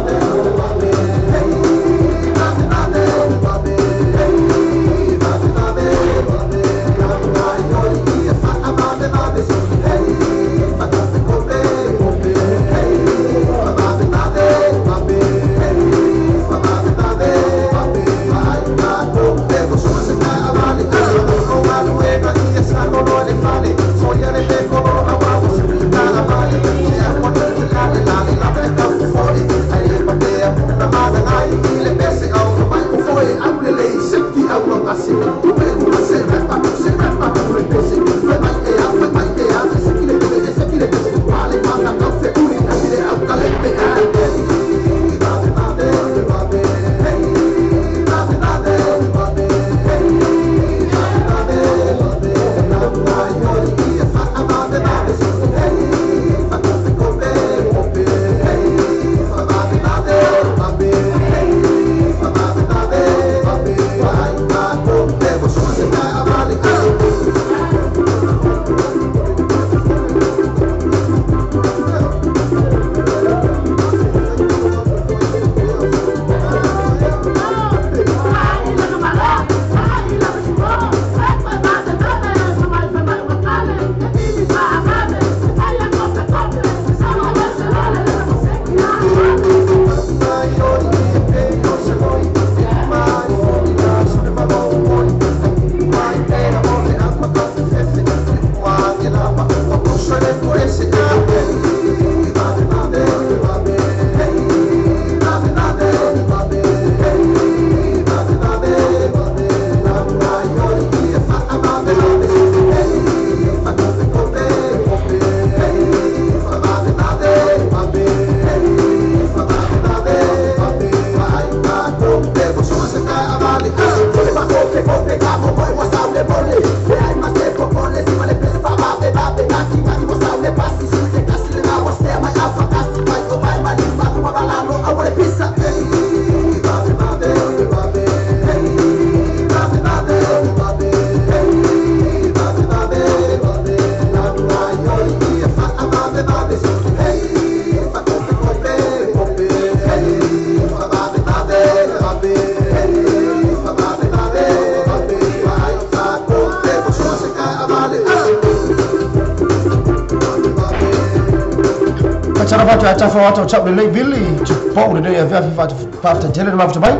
Sarafatu atafawatu chap le Billy tu pau de ya via fa parta jere ma futu bay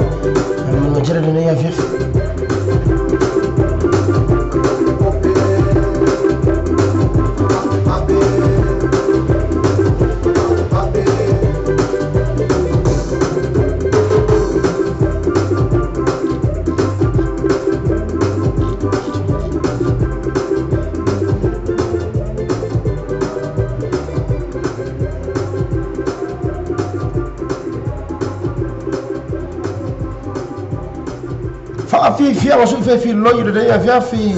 no jere de ya via fi fi wa su fi lo yu de ya via fi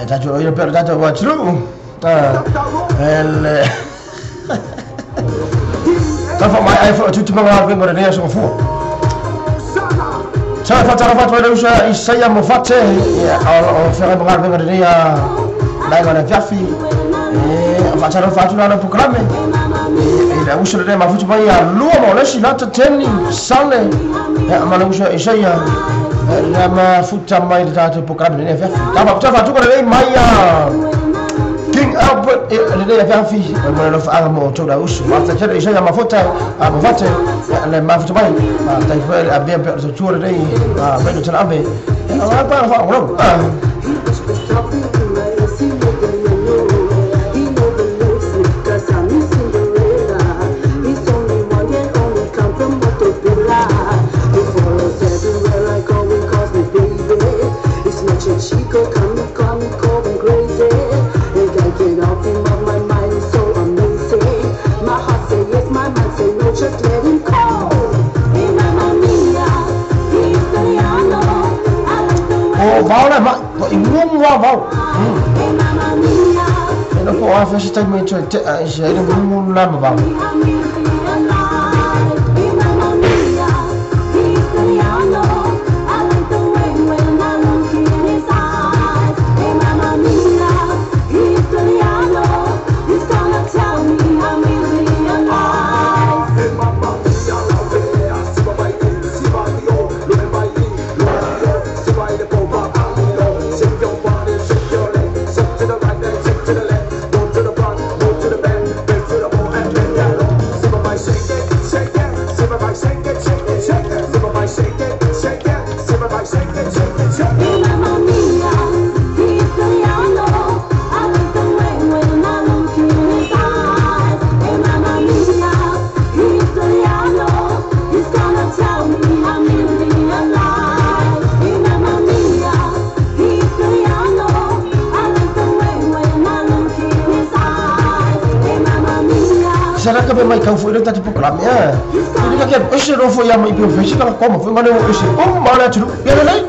ta jo yu per data wa tru ta el ta fa mai fa tu ma wa vengo de ya so fu Sarafatu wa usa isaya mo fate o fere bra vengo de ya dai ma via fi fa Sarafatu na programme ila usa de ma futu mai ya lu mo le si lata teni sale ma le usa isaya lama futa mai data programme de FF tava tu ko le mai King Albert le FF ma le fa mo to da usu ma ta chere isaya ma futa ma fate le ma futa mai ta fa abia per to chore dei ma bene ce l'abe ma pa fa Oh, bau lah mak. Kau ingum wah bau. Ini kau apa sih tak macam tu? Saya ini ingum lama bau. Será que vai kau foi tak program ya. Jadi kakek usir rofo yang mai profesi kalau kau mau mana mau usir. Oh mana curu. Ya lelai.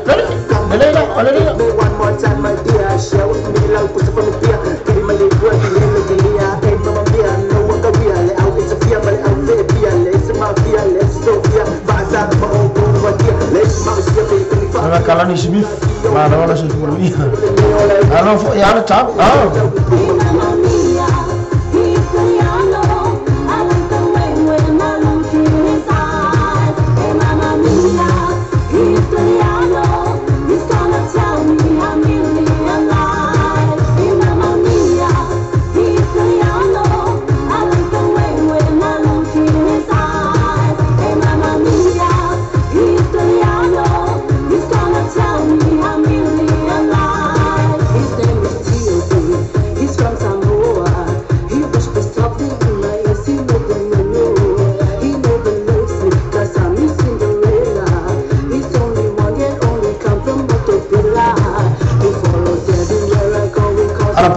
Kalau ni Smith, mana sih sebelum ini? Kalau ya ada cap.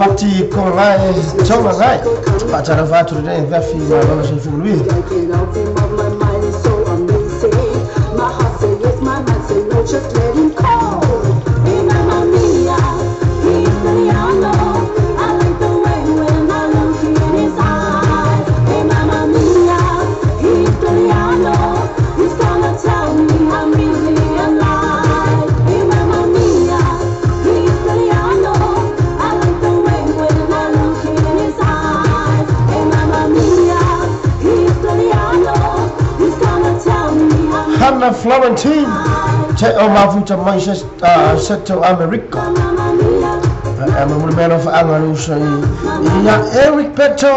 Parti Korai, Choma Rai, Pacara Vatu, Vefi, Madonna Sufuri. Just let him call. Hey, Mamma Mia, he's Italiano. I like the way when I look in his eyes. Hey, Mamma Mia, he's Italiano. He's gonna tell me I'm really alive. Hey, Mamma Mia, he's Italiano. I like the way when I look in his eyes. Hey, Mamma Mia, he's Italiano. He's gonna tell me I'm Hannah Florentine. Check out my future Manchester, Central America. I'm a man of Andalusia. Yeah, Eric Petro.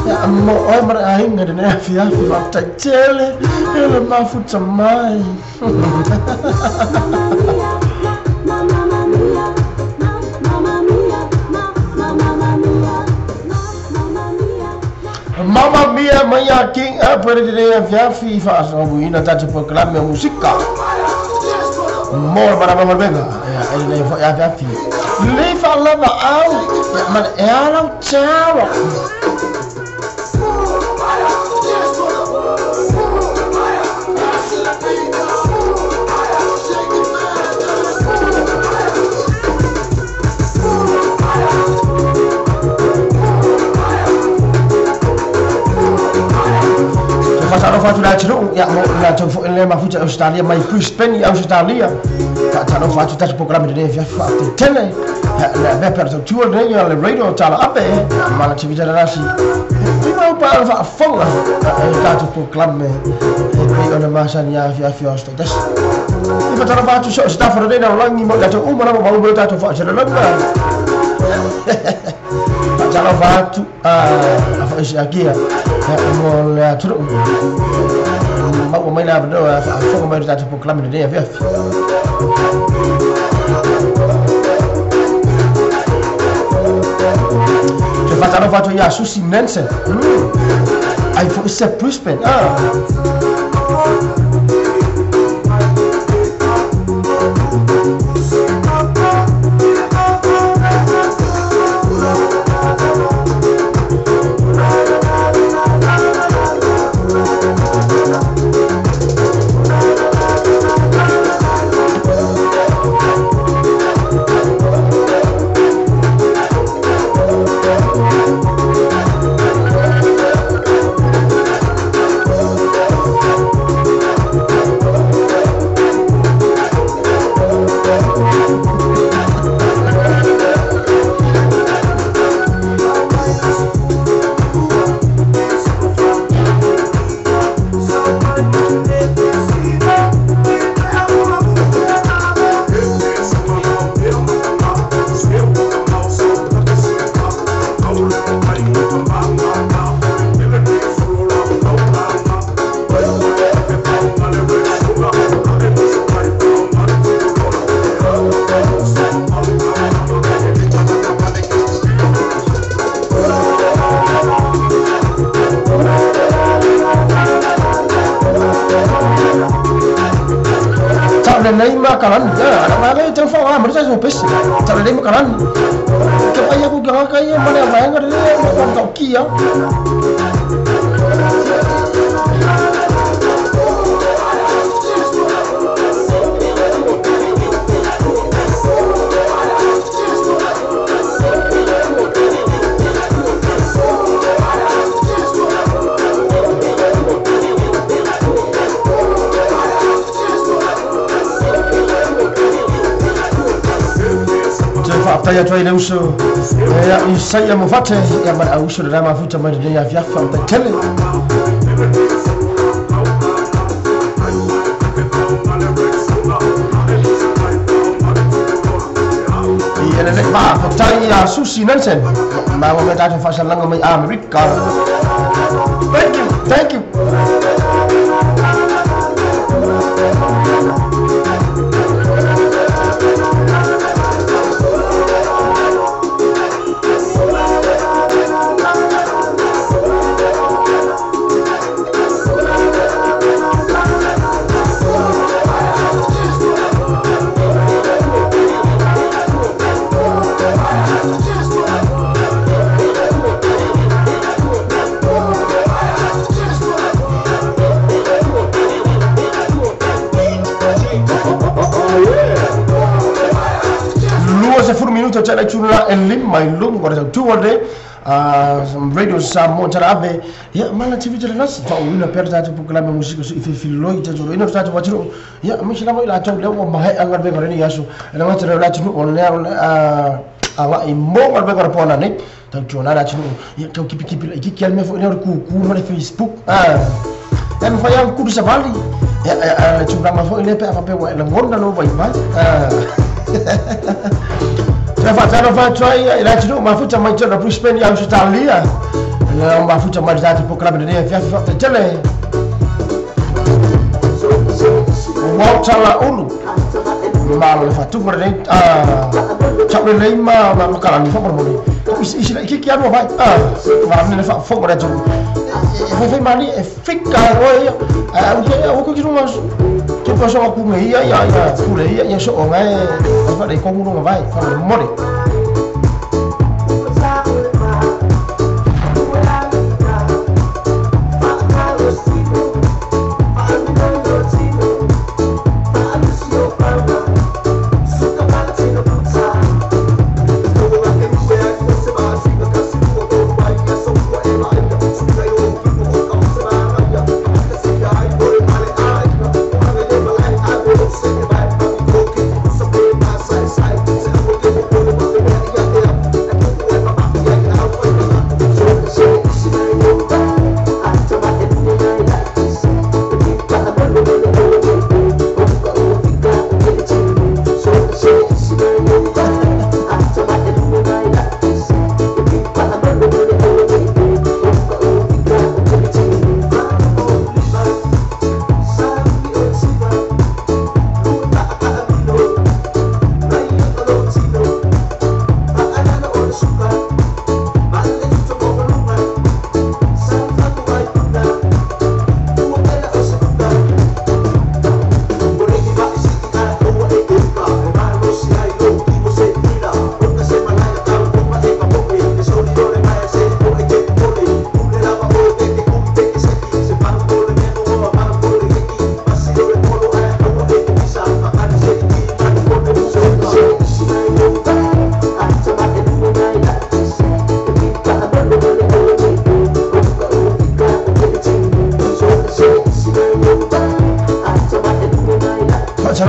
Yeah, I'm more over a hinger than if you have to tell it. You're my future mine. Mamma mia, Maya King, per il Fiafi fa una taccia proclama musica. More para mamma bega. Ele foi a Fiafi. Lei falava ao, mas era o tchau. Pasal Nova sudah ceruk, ya mau nak coba lema fuja Australia, mai Brisbane Australia. Tak Nova sudah program di FIFA tele. La per tuo regno alle radio tala ape, malah cerita relasi. Mau para fa fonga. Tak program di ona masa ni FIFA Australia. Ibu tak Nova tu staff radio dah ulangi mau kata mana mau boleh tak fa cerita lama. Kalau batu apa isi lagi ya mau lihat terus mau main apa doa aku mau lihat program ini ya Viv coba kalau batu ya Susi Nansen iPhone 7 Plus Pen nei makalan ada mana telepon mereka semua pes cara nei makalan kaya aku gak kaya mana yang ada dia kau kia Taya try na uso ya isaya mufate ya mara uso na mafuta madini ya vyafa mtatele ya le ba taya sushi nansen ma mo meta fa salanga mai America. Thank you cara cuna elim main lung pada tu ada radio samo cara abe ya mana TV jelas tahu ina perda tu pukula musik su ife filoi tu ina tu wajiro ya mesti lama ila tahu lewa mahai angar be ngare yasu ina ma cara la tu online ala immo ngar be ngare pona ni tahu cuna la tu ya kau kipi lagi kian me fo ina ku mana Facebook dan fayang ku bisa bali ya cuma ma fo ina pe apa pe wa la ngona no vai vai Tafadhali try ila tu mafuta macho na Brisbane ya Australia na mafuta mazati po klabu ndio vya tele Wautala ulu mal fatu merde chaple leima makala ni fo morde isi iki kiano vai mara ni fo morde tu foi mali fika roya o que não que passou com meia ya por aí ya so ngai fa dei con uno vai fa morde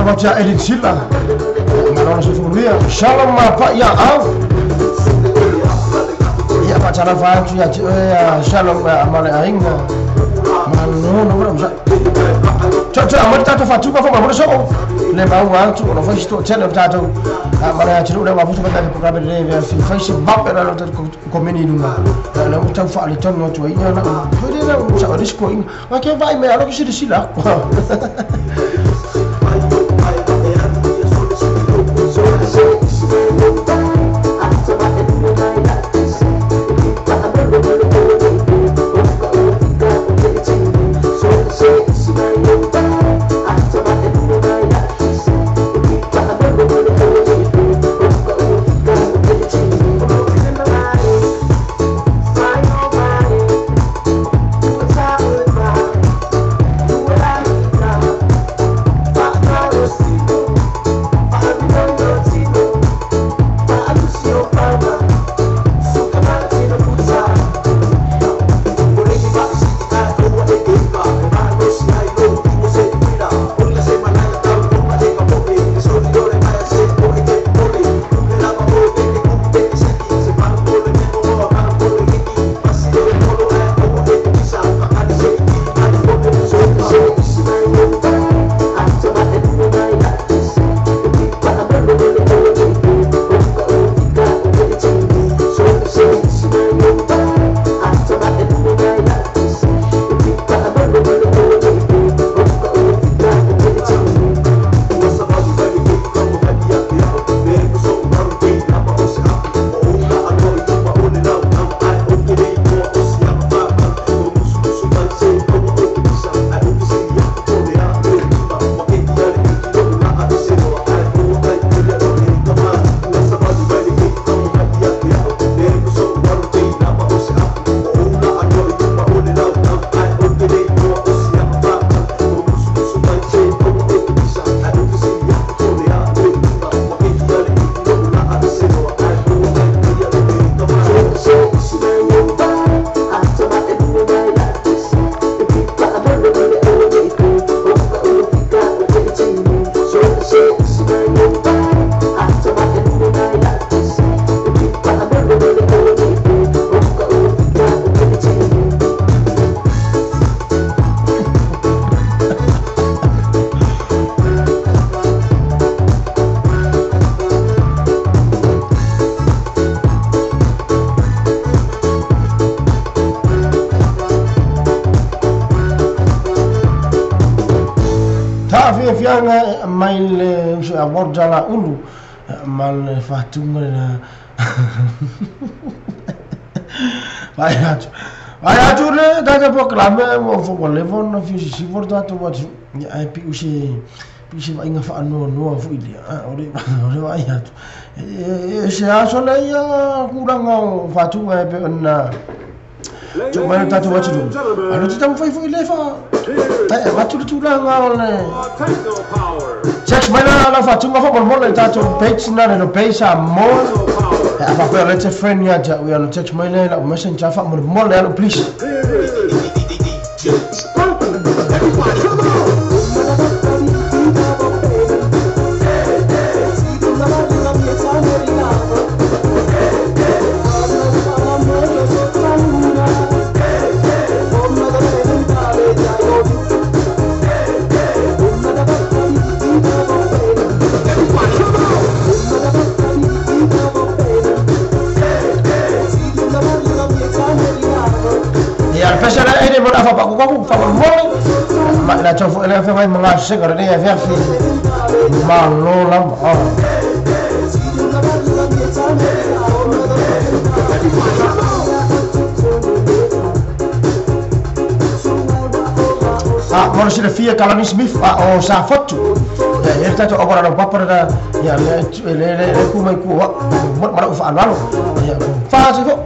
baca edit sila mana sufuria shalom apa ya auf ya baca lafaatu ya shalom amale ainga mano no bisa caca amat tato fatu pa fama so le ba wa tu no fashi to channel tato amale ya udah mafuta pada program de fashi bap era no komeni dunga la uta fa ali ton no to ina na pode na uta disco in okay vai me alo que sila fianga mai le so aborda la ulu mal fatunga na vai atu le da proclame mo fo le von fi si vorda to wat ai pi usi vai nga fa no fu ile ore vai atu se aso le ya kuranga fatunga pe na cuma yang tatu wajib tu. Ada tu tamu five ile fa. Tai wajib tu lah ngawalnya. Cek mana lah fa cuma fa bermula tatu page nana no page samo. Apa kau let's friend ya je. We are cek mana lah messenger fa bermula ya please. Pasal ini buat apa pak kuku pak bermula, mak dah coba ele main mengasih kerana dia versi malu lama. Kalau sudah via kalau ni Smith oh safat tu, ya kita tu orang ada apa dah, ya le kumai kuat, mana ufaan lalu, ya faham tu.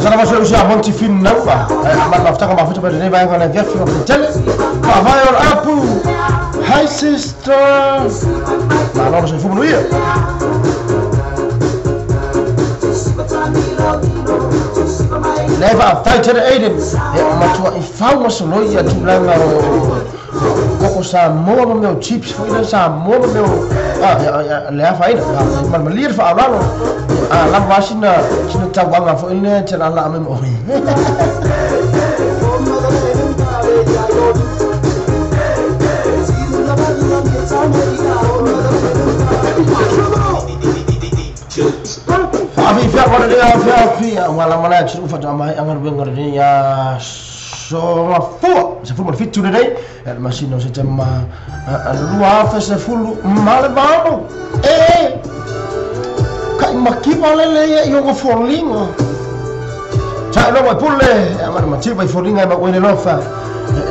Sana masuk usia monti film napa? Amat lafta kama futa pada ni bayang kalau dia film hotel. Pavayor apu, hi sister. Nah, lalu saya film dulu ya. Leva tai tere Aiden e matua I faunga solo ia tulanga o koko sa moa ma meu chips foi na sa moa ma meu le afa ina mal malir fa alalo la wasina sina tawanga foi ne tela la me mo Abi fia wana dia fia wala mana chiru fa jama angar bengar dia so ma fu se fu ma fitu dei el masino se chama lua fa se fulu mal babo kai maki wala le yo go forlingo cha lo mo pulle amar ma chi bai forlinga ma wele lo fa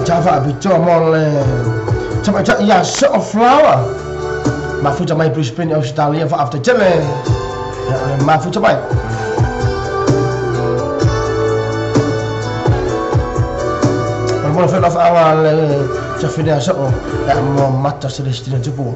cha fa bi cho mo le chama cha ya so flower ma fu jama Brisbane Australia fa after chele ma fu chama Bueno, fue la fama se fine a so mo matta celestina tipo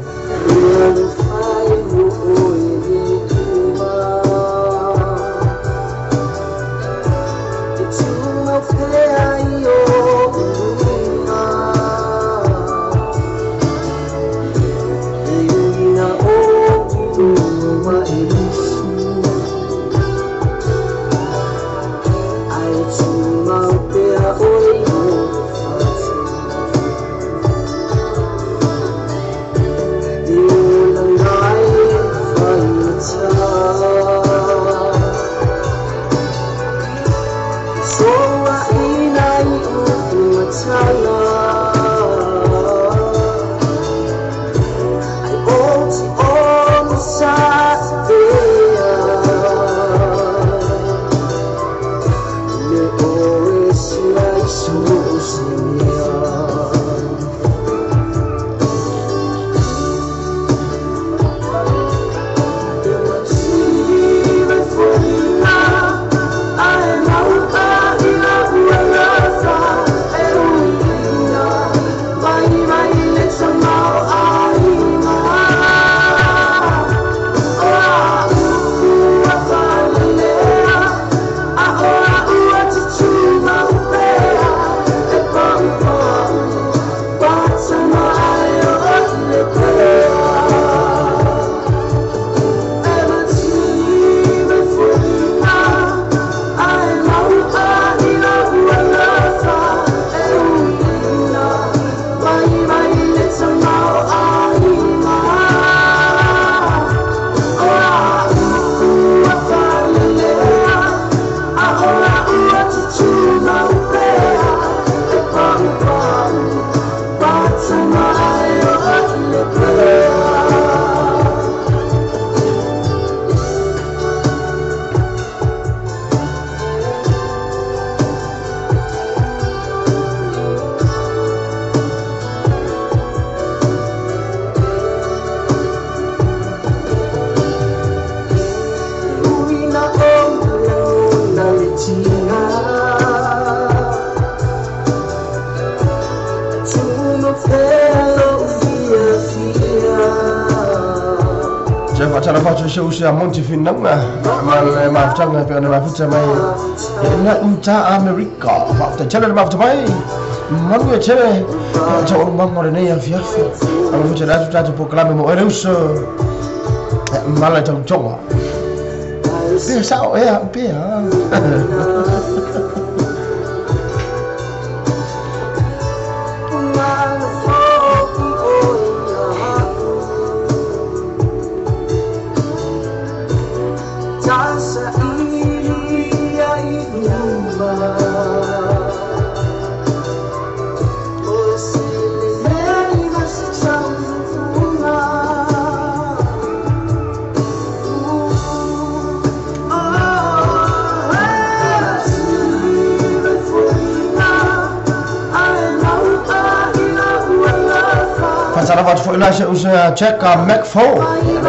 Cara faccio usia monti finna ma facciamo per ma faccia mai na America fa c'è ma faccia mai ma c'è c'è un mamma ne ya fiafi ma faccia da tutto proclama mo era uso ma la ciao pe sao pe Cara wat foi lá usa checa Mac4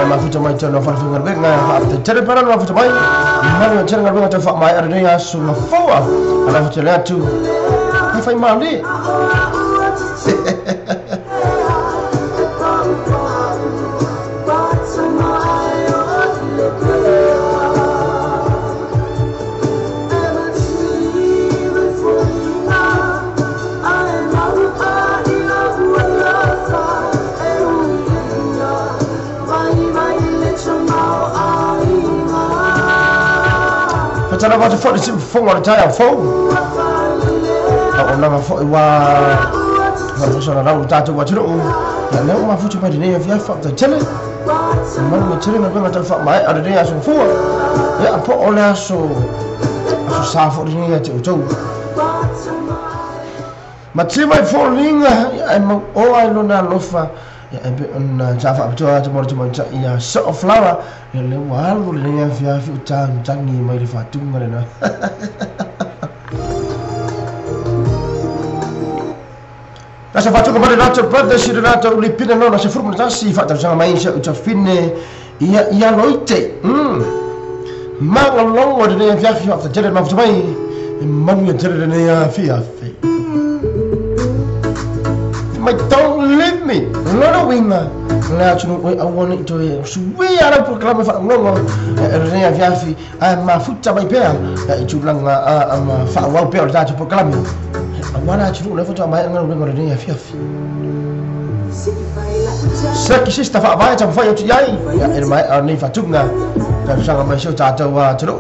ma fu mai tano fa fingar be nga fa tere para ma fu mai ma tere ngar be ta fa mai ada ya su ma foa ala fu tere tu ai fai mal di tala va fo si fonga le tai fo ona va fo wa va so na la tatu wa tiro ya le ma fu pa dine ya fa ta tele ma mo tele na ba ta fa mai a de ya so fo ya po ona so sa fo dine ya to ma ti mai fo linga ai mo o ai no na lofa ya on Java abtua to mo ya so flower ya le walu le ya fia fi tangi mai le fatu ngare na la sa fatu ko na to pada si na to li pina no na se furmo ta si fata sa mai se to fine ya loite ma longo de ya fia fi tele ma fatu mai man ya tele de ya fia fi my don't leave me lora winga la tunu we I want to we ara programa fa longo re ya fiafi ma futa mai pea tu langa ma fa wa pea da programa wana tunu le foto mai ngalo re ya fiafi saki sista fa ba ta fa ya tu yai ya mai ni fa tunga ta sanga mai sho ta ta wa tro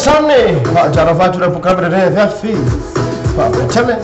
Sunday, Pak Jarafah sudah buka berdiri Fiafi, Pak Became.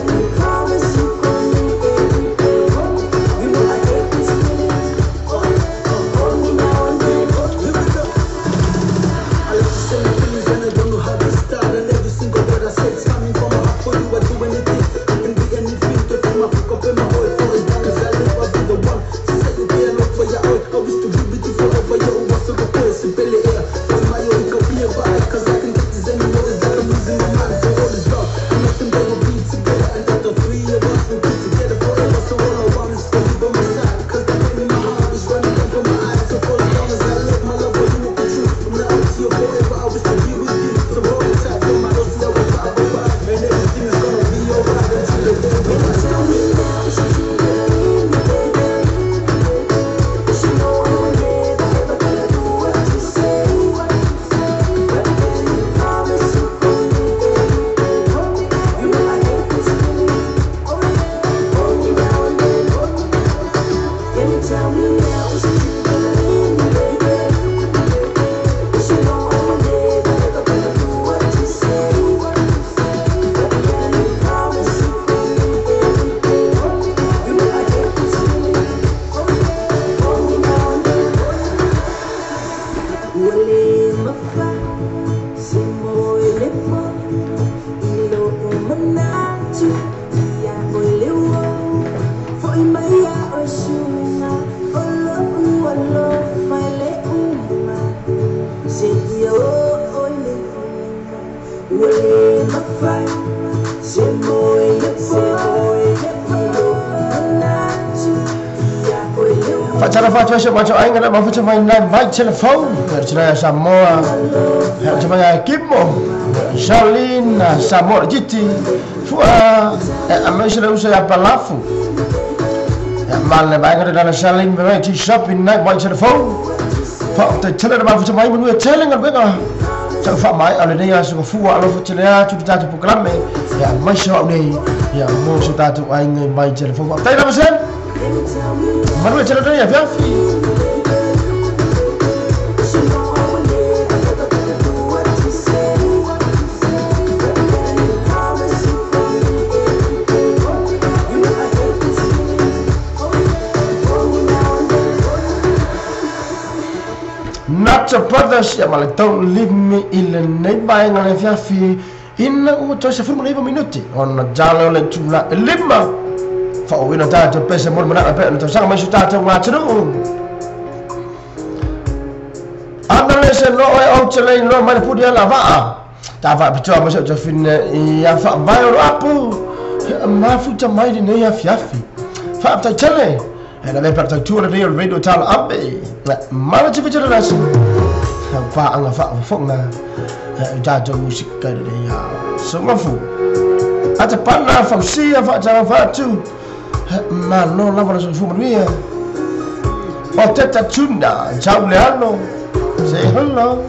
Cara fatua se macam ai ngana mafu cuma ina vai telefon cerita Samoa cuma ekipo Charlene Samoa jiti fua amesha usa ya palafu mal ne bagai dalam Charlene memang di shopping naik vai telefon pak cerita mafu cuma ai menua challenge apa cak fa mai ala dia suka fua ala fu cerita tu kita tu program ya masya ni ya mau cerita tu ai ngai vai telefon tak ada masalah. Mana cara dia Fiafi? Not a brother, maar don't leave me in the night by Fiafi. In to se forma 9 minuti. On giallo le tula lima. wina tātou pese mo mana pe na sanga mai su tātou ngā tunu ana le se no e o tele no mai pudi ala va ta va pitoa mo se to fin ia fa vai o apu ma futa mai di nei afiafi fa ta tele e la me per ta tu le radio tal abe ma ti pitoa la su fa anga fa fonga tātou musika de ia so mafu ata pana fa sia fa ta fa tu ma no la vana su mia o teta tunda ciao leano say hello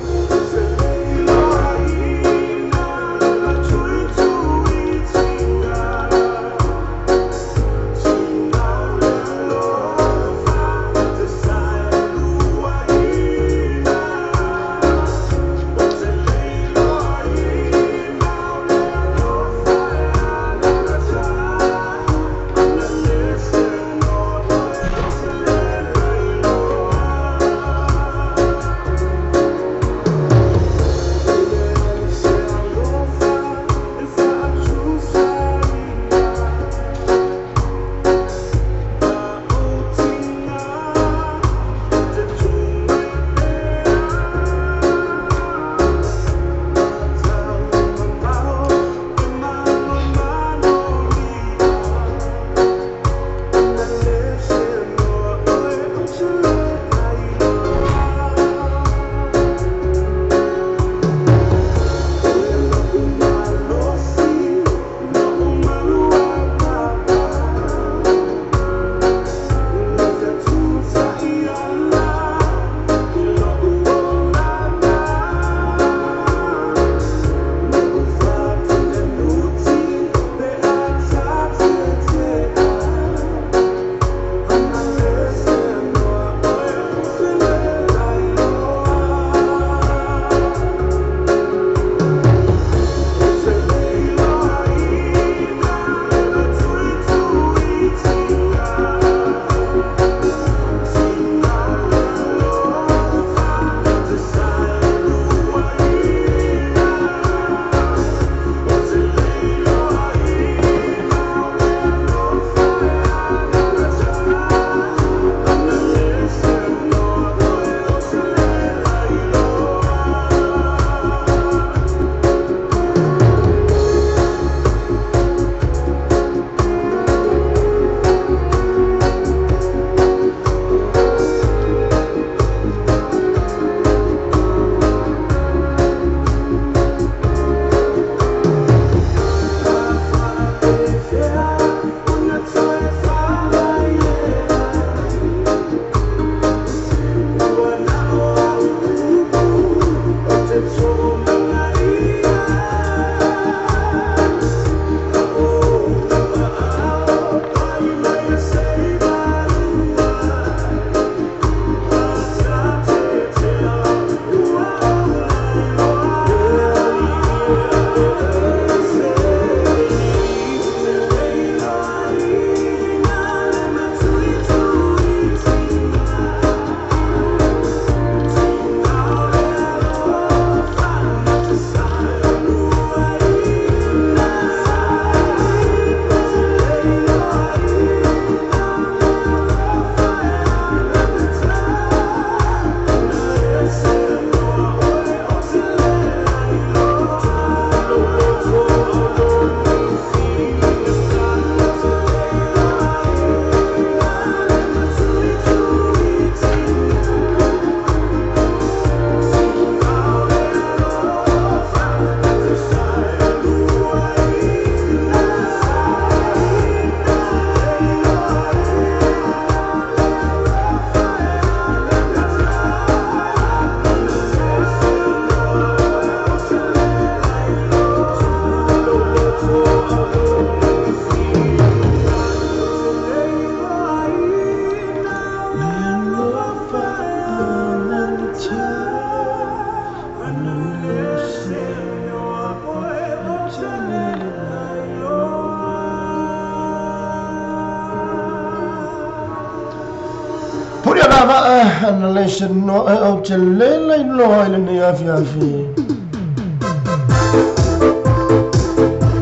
ana leise no o te lele no ile ni afi afi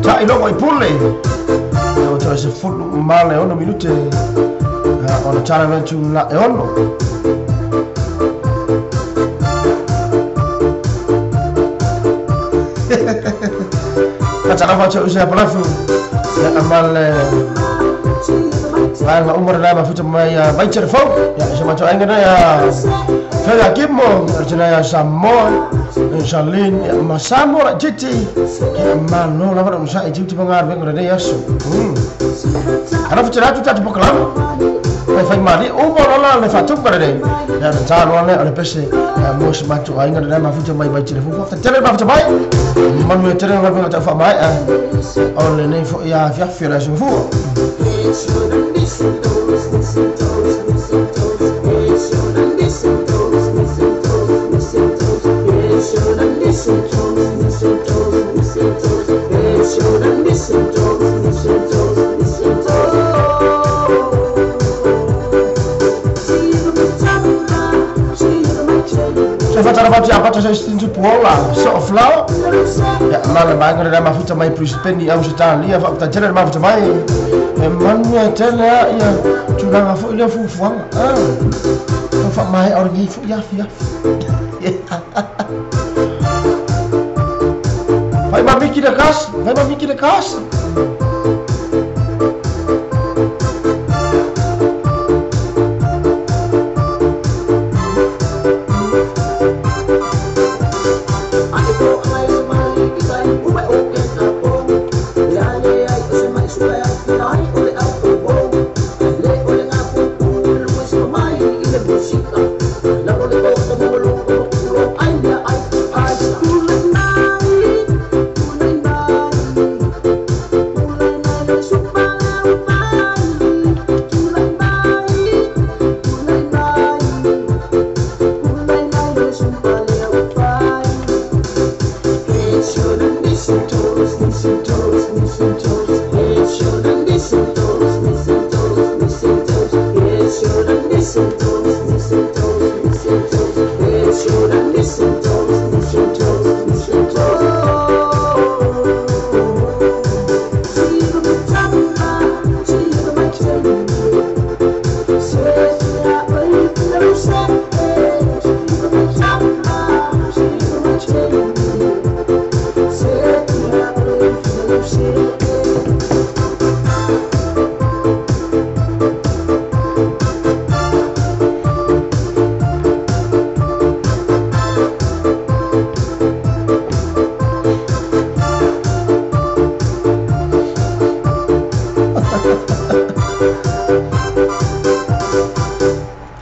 ta ilo mai pule o so se fulu male ono minute ona tala ventu la ono Kacana faca usia pelafu ya amal la umur la mafuta mai baik cerfau ya sama cowok ingin ya saya kimo arjuna ya samon Charlene ya masamo la jiti ya mano la pada musa Egypt pengar bengkok ada ya su karena bicara tu tak dipekelam fai mari umur la le fatum kada deh ya rencana le oleh pese ya mus macu ingin ada mafuta mai baik cerfau terus mafuta mai manu terus ngabeng tak fai mai oleh ni ya fiak fiak sufu Saya cara baca apa tu saya setuju pola softlaw ya malam bangun ada mafuta mai prispendi au setali ya fakta jalan mafuta mai emangnya tela ya sudah ngafu dia fufuang fa mai orang ifu ya vai mami que de casa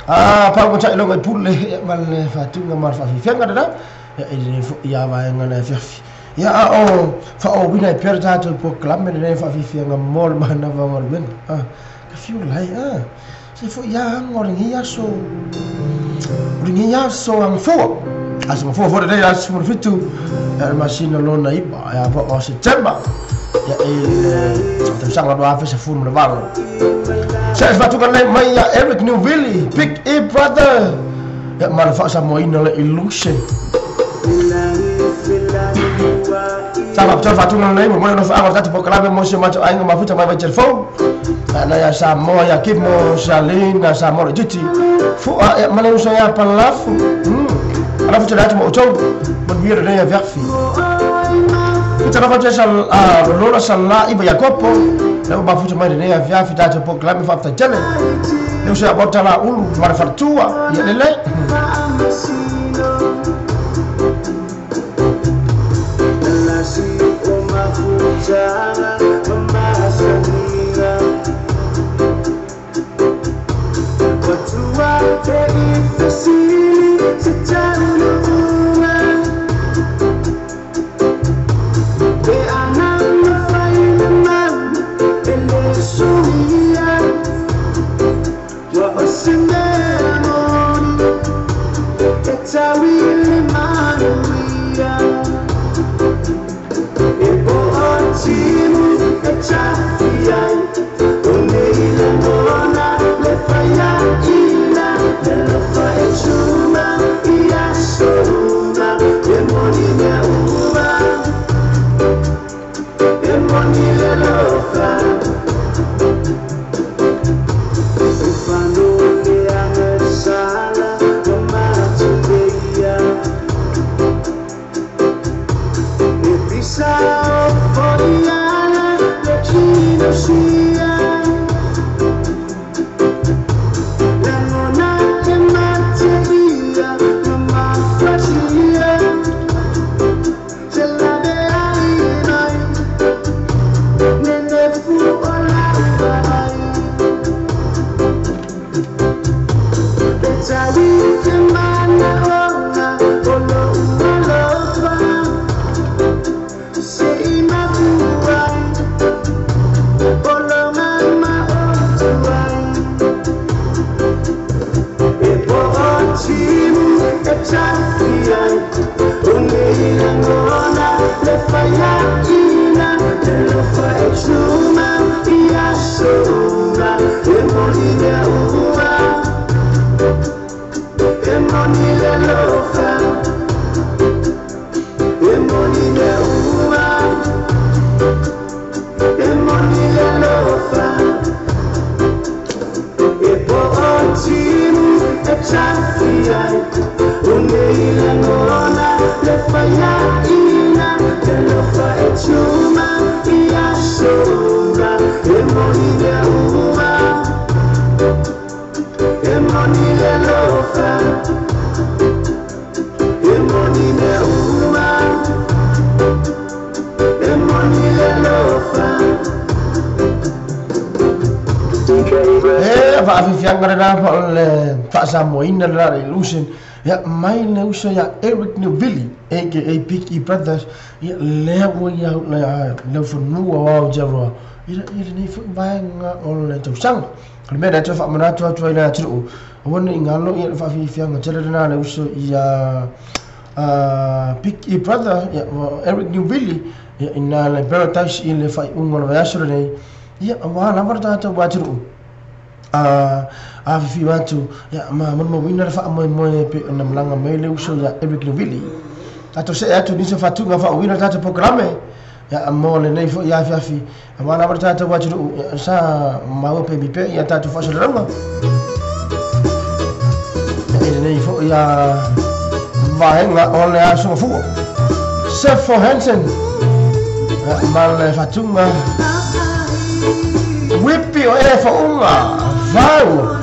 Apa mo cak lo ngai pulle mal fatu ngamar fa fi fenga dada ya ini ya ba ngana fi ya fa o bina perta to po klam ne fa fi fenga mol mana va ngor ben ka fiu lai se fo ya ngor ngi ya so ang fo asma fo de ya smur fitu ya masina lo na iba ya ba o September ya sang la ba fa se fu mo ba saya sebatukan naik Maya Eric New Valley Big E brother ya manfaat sama ina la illusion sama betul fatukan naik mulai no fa tadi pokalame mo se macho ainga mafuta mai bacer phone ana ya samo ya kimo Charlene samo jiti fu ya mana so ya palafu ana futa datu mo chou mon biere ne ya verfi cara baca sal lola sala iba yakopo na mafuta mai ne ya via fita to pokalame fa ta jale ne usia botala ulu mara fartua ya lele See Samoina la illusion ya mai le uso ya Eric Newville aka Picky Brothers ya lewo ya le funua wa jaro ira ni fu banga on le tosang me da tofa mana to ina tru wona ingalo ya fa fi fianga tele na le uso ya Picky Brother ya Eric Newville ya ina le paradise ile fa ungolo ya shiro ne ya wa la barta to wa tru fi watu ya mama wina fa mo pe na mlanga mele uso ya Eric Newville tato se atu niso fatunga fa wina tato programe ya amole nei fo ya fi amana barta tato watu sa mawo pe bipe ya tato fa shirama nei fo ya vaenga ole aso fu se for Hansen mal fatunga whippy o e fo unga Wow!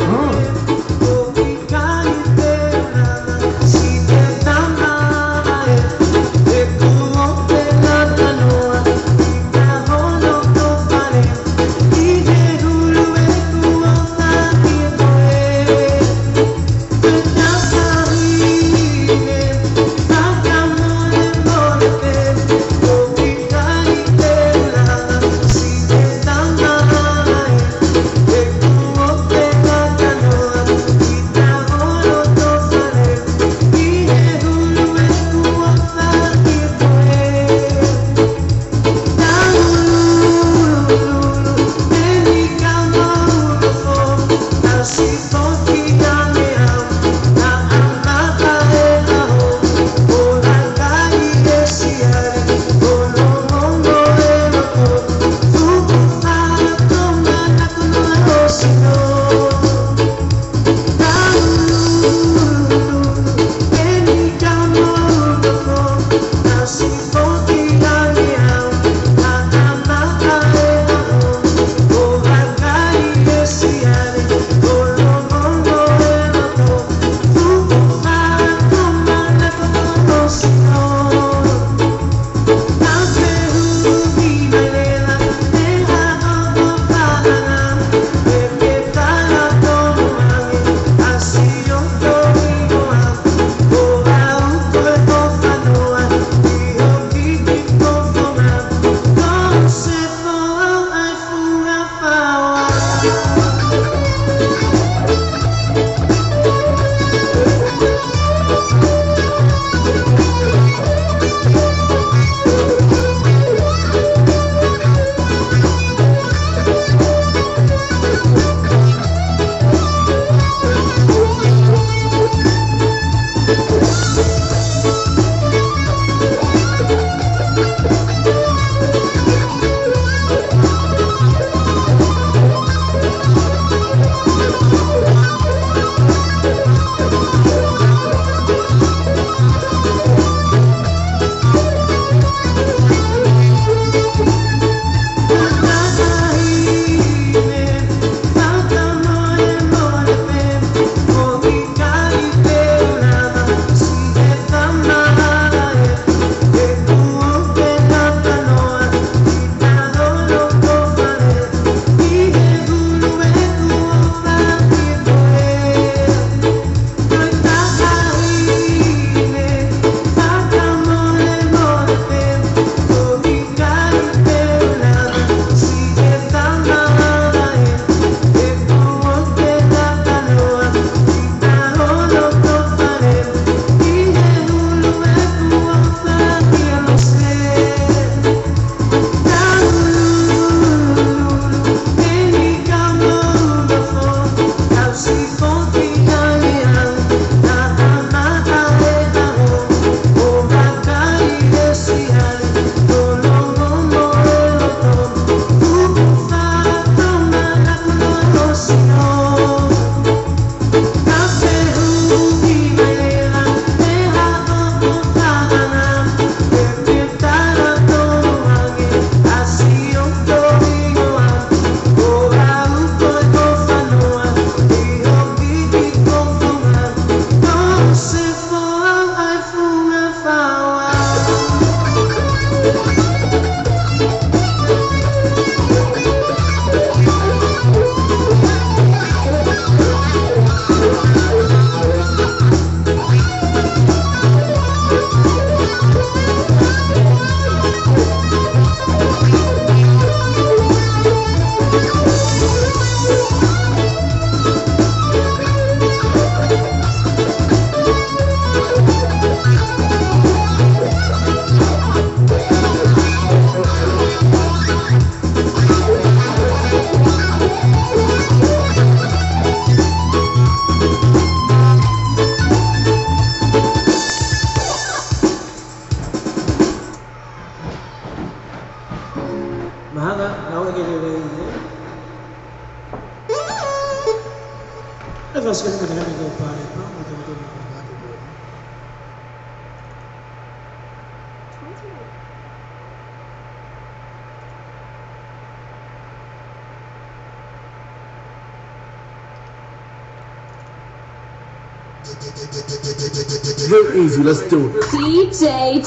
Real easy, let's do it. DJ.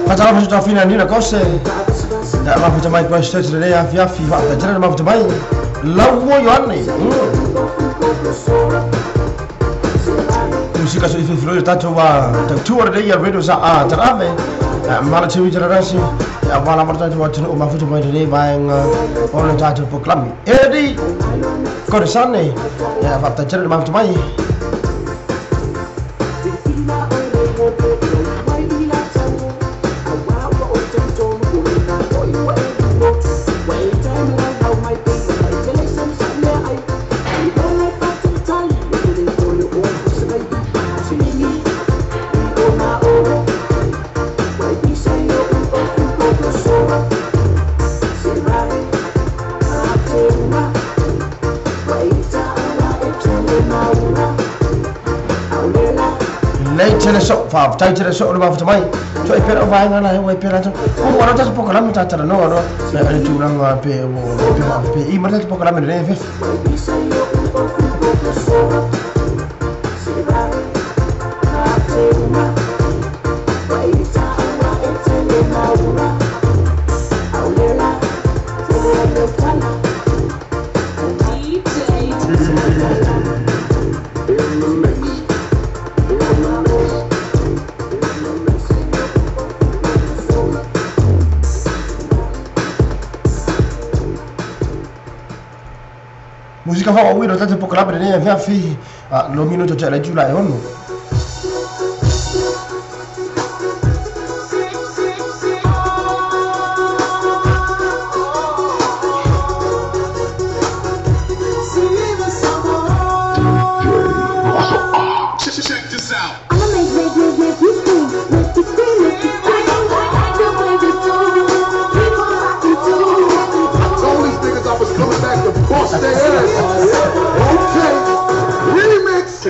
Pasaram sudah final ni nak kose. Tak mahu macam mai question sedaya Fiafi fakta jangan mahu macam mai. Lawo Yohan ni. Musik asal itu Florida tak coba. Tak tour dia radio sa terame. Malah cewek generasi. Awal amar tak coba jenuh mahu macam mai ni bang orang jatuh proklami. Di koresan ni. Ya fakta jangan mahu macam mai. Faham, cai cerita sok rumah macam mai. Cai pera vai ngana, vai pera tu. Orang tak sepuluh kalam tak cara no. Ada curang apa, apa. I mana sepuluh kalam ni F. Música fala ouvido, tá tipo claro, né? Vem a fi, no minuto já é July, ono.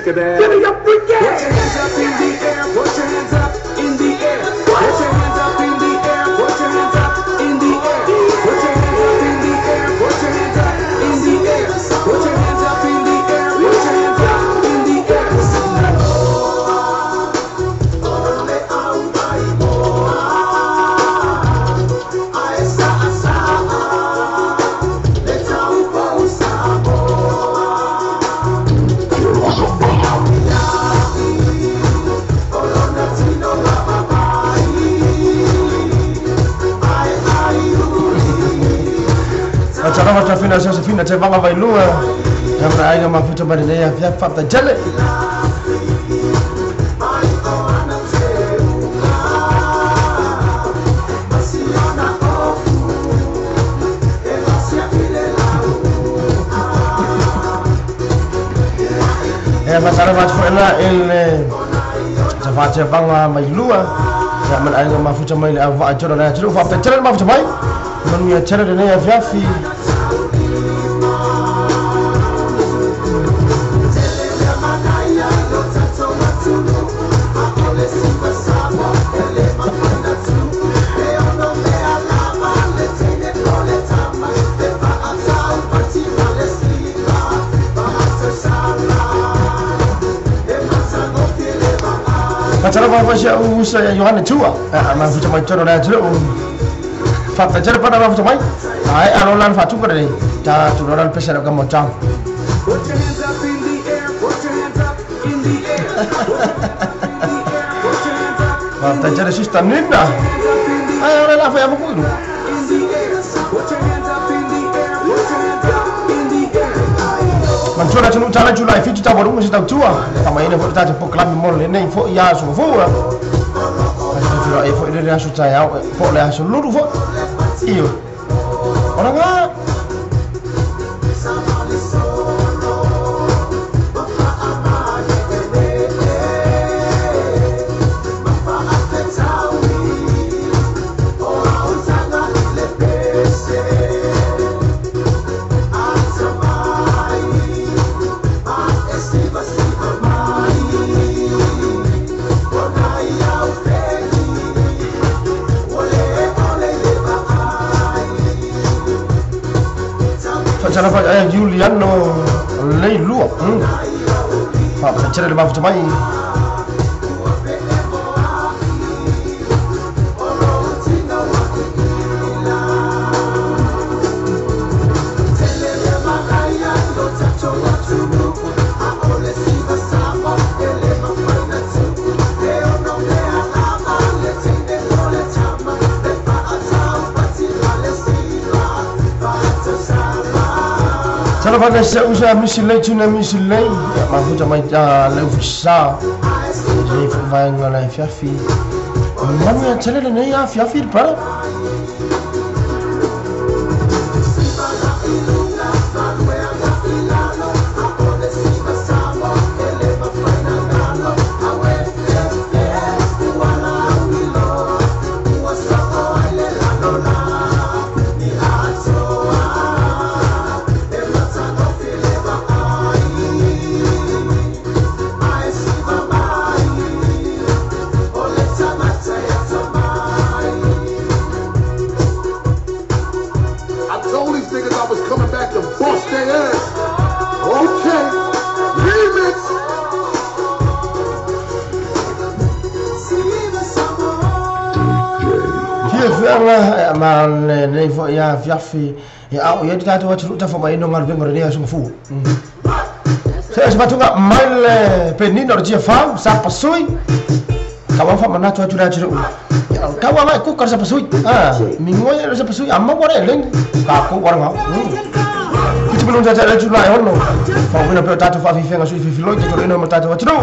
Give me your freak ass. Put your hands up in the air. Put your hands up in the air. Put your hands up in the air. Put your hands up in the air. Put your hands up in the air. Put your hands up in the air. Put your hands up in the air. Put your hands up in the air. Acara macam final saya final saya bangga by luar. Yang beraya mahu coba dia ya fakta jelek. Passaram a final il Safari te banga mai lua ya man ai ma futa mai le ava jona na tru fa tele ma futa mai man mi tele de ne afiafi Macam apa sih usaha Yohana tua? Mana macam macam orang tu, fakta cara pada apa macam mana? Ay, arolan fatu pada ni. Cah tu orang pesel agak macam. Put your hands up in the air. Put your hands up in the air. Put your hands up. Fakta cara sistem ni dah. Ay, orang apa yang aku itu? In the air. Put your hands up in the air. Put your hands up in the air. Mancura cunu cara Julai fitu tak baru mesti tak tua. Tambah ini buat tak pok kelam mol ini fo ya semua fo. Macam tu fo ini dia sudah ya fo le seluruh fo. Iyo. Orang ah. Cara apa ayah Juliano lei luak. Apa cara dia macam mana? Cara pada seusaha misilai cuna misilai, mahu macam leusa. Jadi faham ngalai fiafi. Mana cara ni ya fiafi pada? Mal nei fo ya fiafi ya au ya tata wa tru ta fo mai no ngal be ngore ne asu fu se ba tunga mal penino ria fa sa pasui kawa fa mana tu tura tru kawa mai ku kar sa pasui mingoy sa pasui amma gore leng ka ku orang ngau itu belum jaja la jula ya no fa bina pe tata fa fi fenga su fi lo ke to no tata wa tru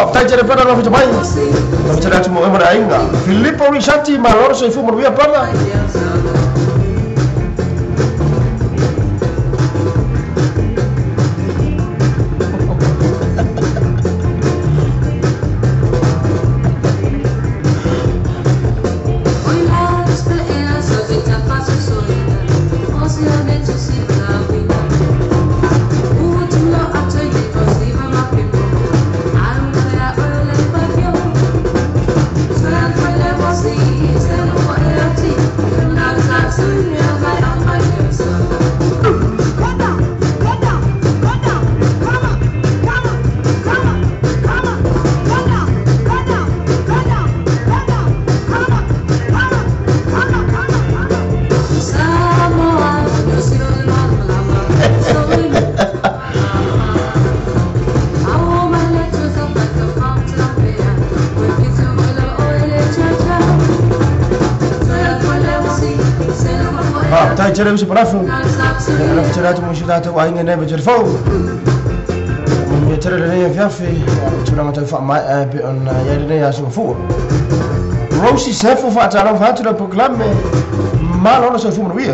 Tajar pada orang macam mana? Macam mana cuma orang lain enggak? Filippo Risati malor seifu meruia pada. That's Ai cere usi parafu. Ana cere tu musi data wa inga nebe cere fo. Mo cere le fiafi. Tuna mata fa mai pe on ya le ya so fu. Rosie sefo fa tara fa tu proclame. Mal ono so fu mo via.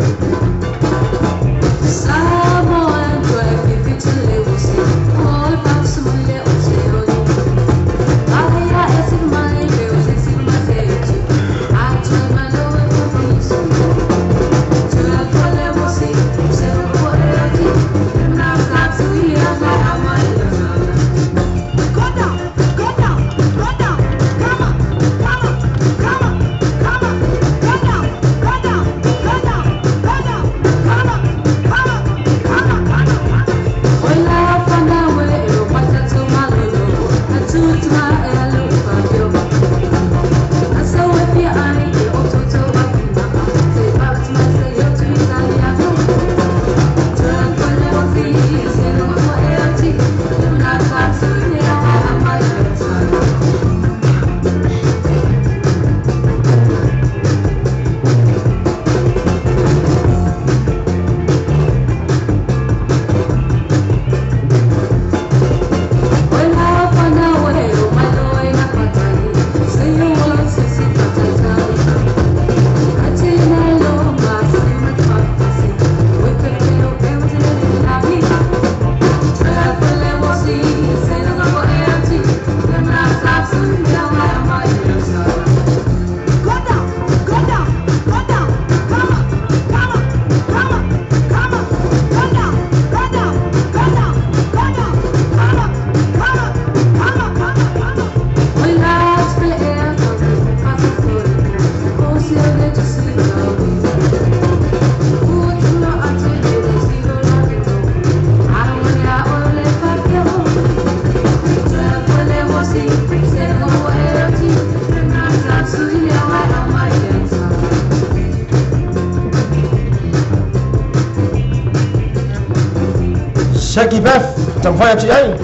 Saki Beth, tam fai ci ai.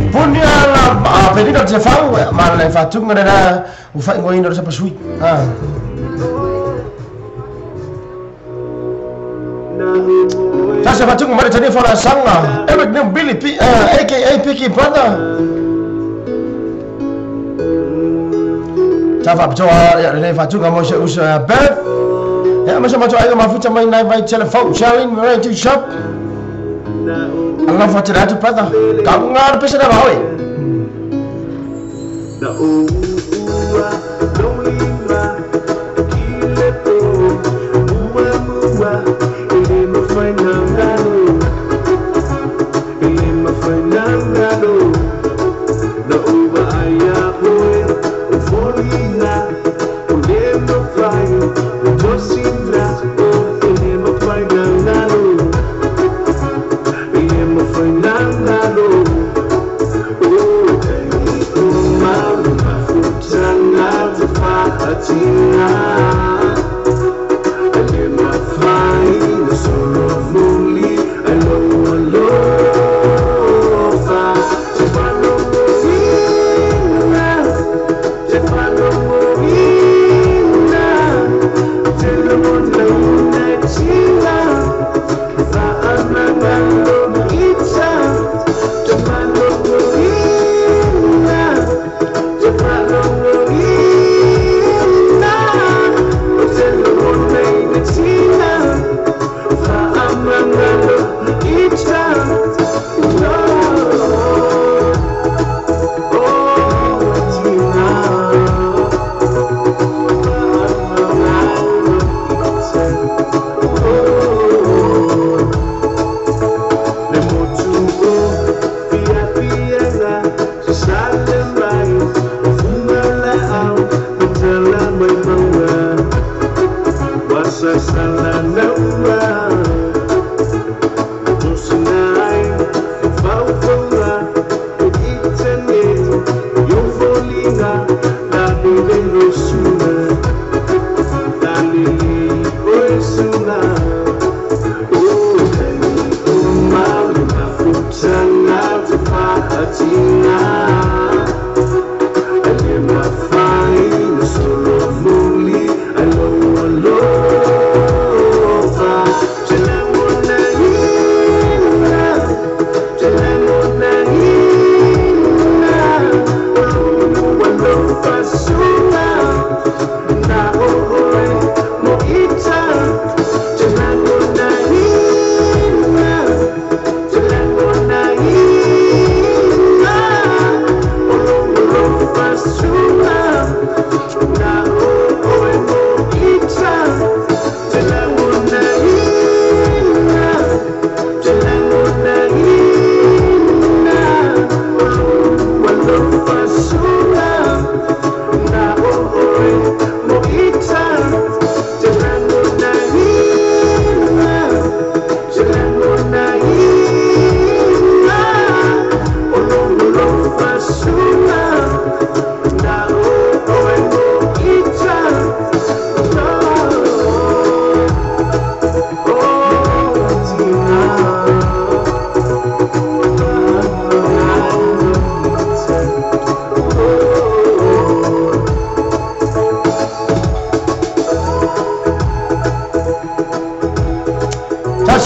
Punya la pedida de fau, ma la fatu ngana u fai ngoi ndo sa pasui. Ah. Tasa fatu ngare tani fora sanga. Emek nem Billy P aka Picky Brother. Tafa bjoa ya le fatu ngamo se usa Beth. Ya masa macho ai mafuta mai nai vai telephone sharing right to shop. Allah fatira tu pada. Kamu ngar pesa dah bawa. Nah.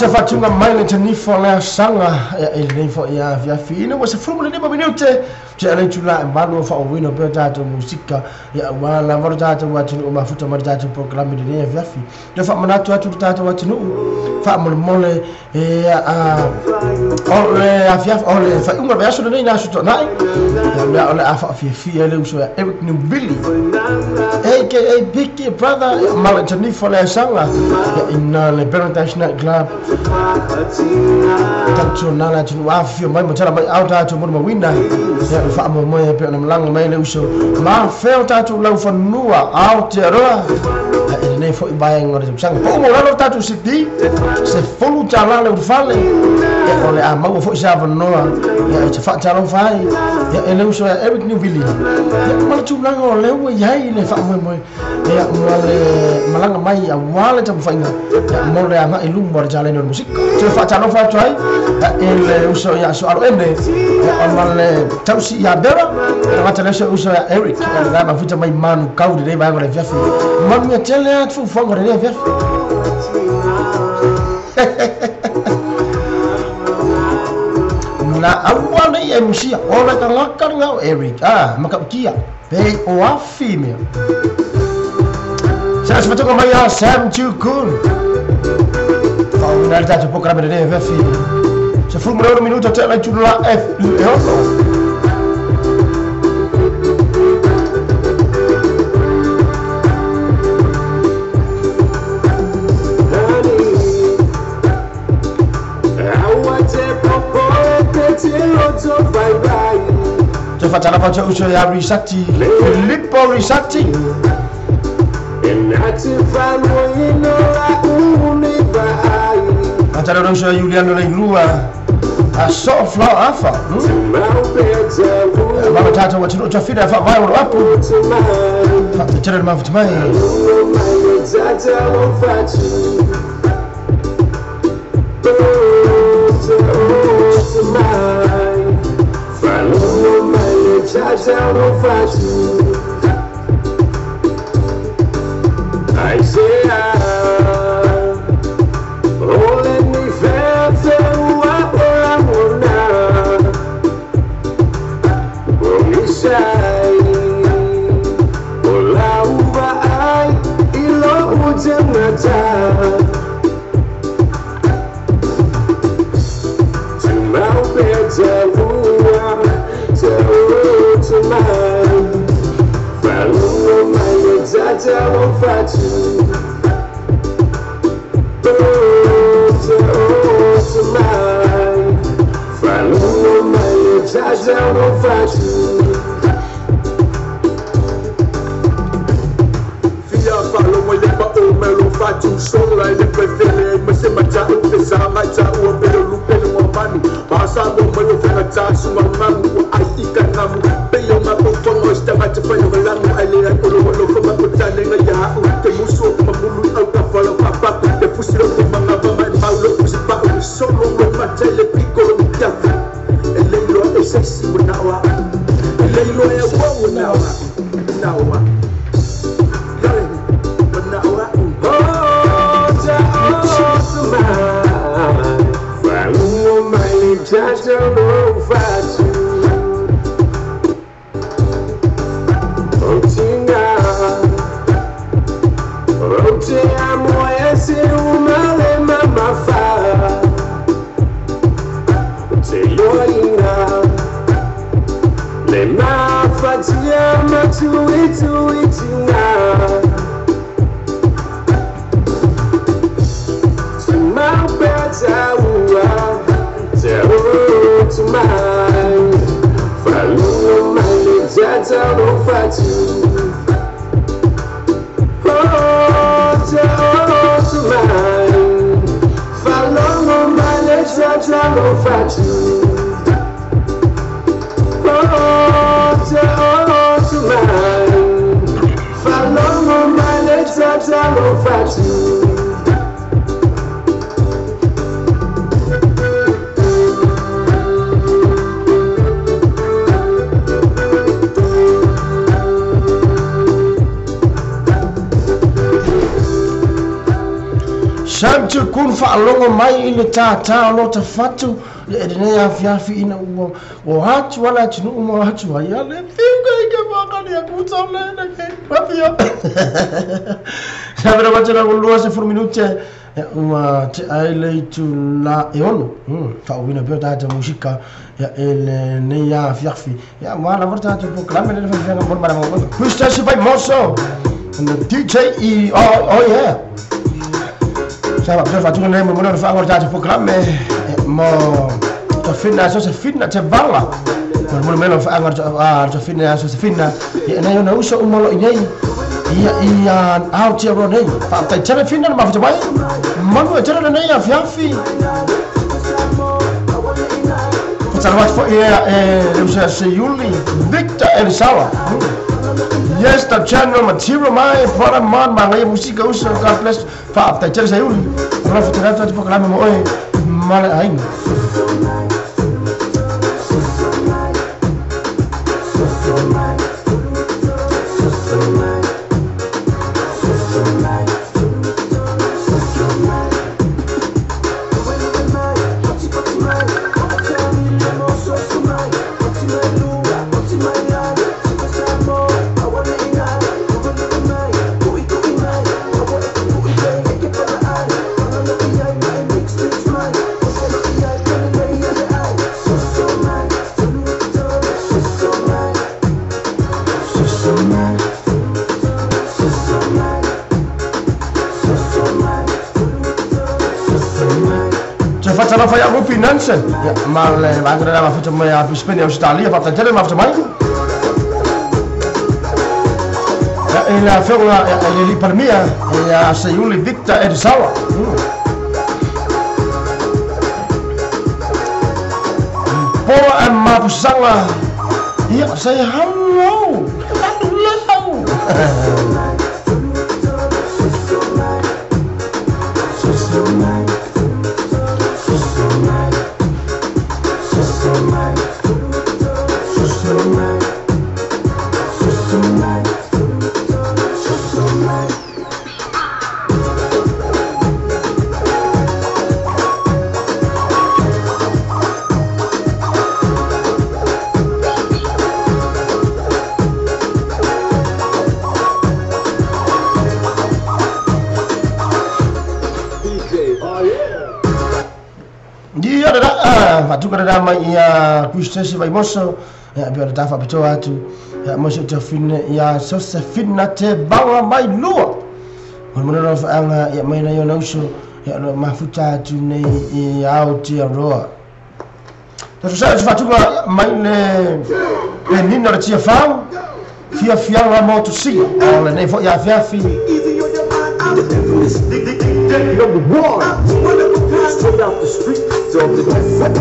Se fatunga mai le tani fola sanga e le fo ia via fino was fumo le minute je le tula mbalo fa wino pe tato musika ya wala mordato watu mafuta mordato programme de ne via fi de fa manato atu tato watu fa mole e a ole afia ole fa unga ba so ne na so nai ya ole afa fi ele uso ya Eric New Billy aka Big Brother mal tani fola sanga in le Paradise Night Club tanto nala tu afio mai mo tala mai auta tu mo winda ya fa mo mo pe na mlango mai le uso ma feo tatu lau fanua out roa e ne fo ibai ngore sang po mo la tatu siti se folu tala le fale e ole a mau fo sa noa ya te fa tala fai ya ele uso ya Eric New Billy ya ma tu mlango le we ya ile fa mo mo ya mo le malanga mai ya wale ta fa ya mo le anga ilum bor jale no musik te fa tala fa trai ele uso ya so alo ende ya male tausi ya bera mata le uso ya Eric ya ma futa mai manu kau de vai ngore via man me tele at fu fongo de via na awana ya MC ora ka ngakar ngau Eric maka kia pe o a female sa se fato mai ya Sam Chukun fa una data programma de via se fu un minuto te la giulla F Facciamo la faccia uso ya Risati Filippo Risati facciamo uso ya Giuliano Leilua a sofla afa ma tata wa tino tafida fa vai wa hapo fa tena mafuta mai I say, oh, let me feel what I'm on. Oh, me shy, oh, la uva ai, ilo ujanata. To my bed, tonight, follow my Jaja won't fight you. Tonight, follow my Jaja won't fight you. Fia follow my lepa o melo fight you. So like the president, me say my Jaja o sa my Jaja o pelo lupelo o manu. Pasa mo me fena Jaja o manu. Ikanamu peyo mapofongo stama tepanya malangu alera kolo koma kutane ngaya ute muso mamulu au kafalo papa te pusiro te mama mama paulo usipa solo we matele piccolo mkiafu elelo esesi unawa elelo ya wo unawa yale unawa oh ja osma falu mai jaja no fatu Yeah. mama tui tua. My beds are to mine. Follow my legs, I don't fight you. To mine. Follow my legs, I don't fight you. To mine. Follow my legs, I don't fight you. Santo kun whaalongo mai I le tātā lo ta whatu le nei awhiawhi ina o hatu wala tunu umo hatu ai ale whiuka I ke whakani a kutau le na ke whawhia Sabera wachana ko lua se 4 minute ua te aile tu la e ono whauwina peo tāta musika ele nei awhiawhi wala warta tu po klame le whawhianga mon mara mo Pusta se vai moso and the DJ oh yeah Sama pia fatu nei mo mona fa ngor tatu programme mo to finna so se finna te bala mo melo fa ngor to finna so se finna nei ona uso umolo nei ia au ti ro nei fa ta tere finna ma fa mai manu tere nei a fiafi Salvat for le se Juli Victor Elisawa Yes, the channel material mai para man mangai musika usa God bless fa ta tere se Juli Rafa tere ta programa mo oi mala ai Facciamo fare un finanze, ma anche la facciamo a spendere Australia, fa tantare ma facciamo mai. E la figura lì per mia e se Juli Victor Elisawa. Pora ma pusanga. Ja, say hello. Hello. Fatuka dama ia kuistesi vai moso ya pia tafa pito atu ya moso te fina ya so se fina te banga mai lua mo no fa anga ya mai na yo no so ya no mafuta tu nei au ti roa to so fatuka mai le nino le tia fa fia la moto si ole nei fo ya fia fi Number one, straight out the street, so the side.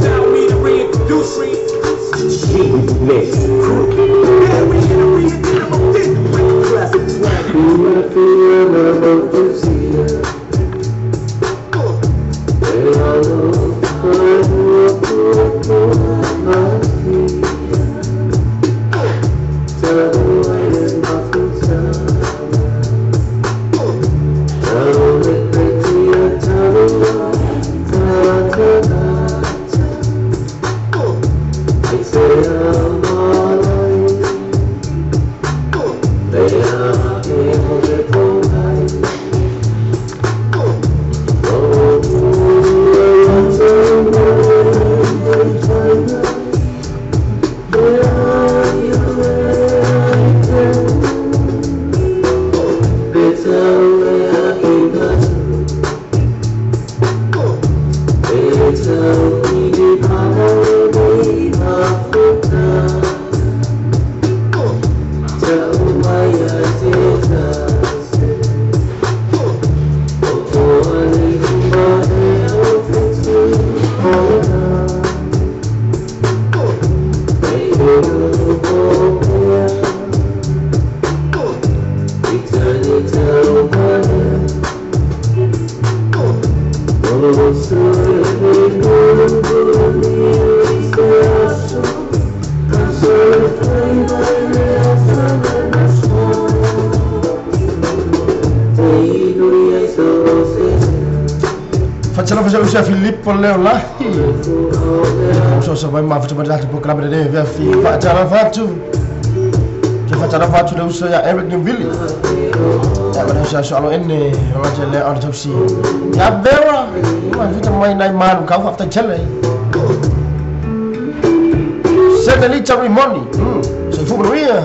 Tell me to reintroduce next. Yeah, we gonna reintroduce classic José Filippo Leola. So vai ma faccio parte programma de VFI. Facciamo faccio le uso ya Eric Nvili. Ya pada soal ini macam le on topsi. Ya bera, kita main naik malu kau fakta jelek. Sekali cari money. Saya full dia.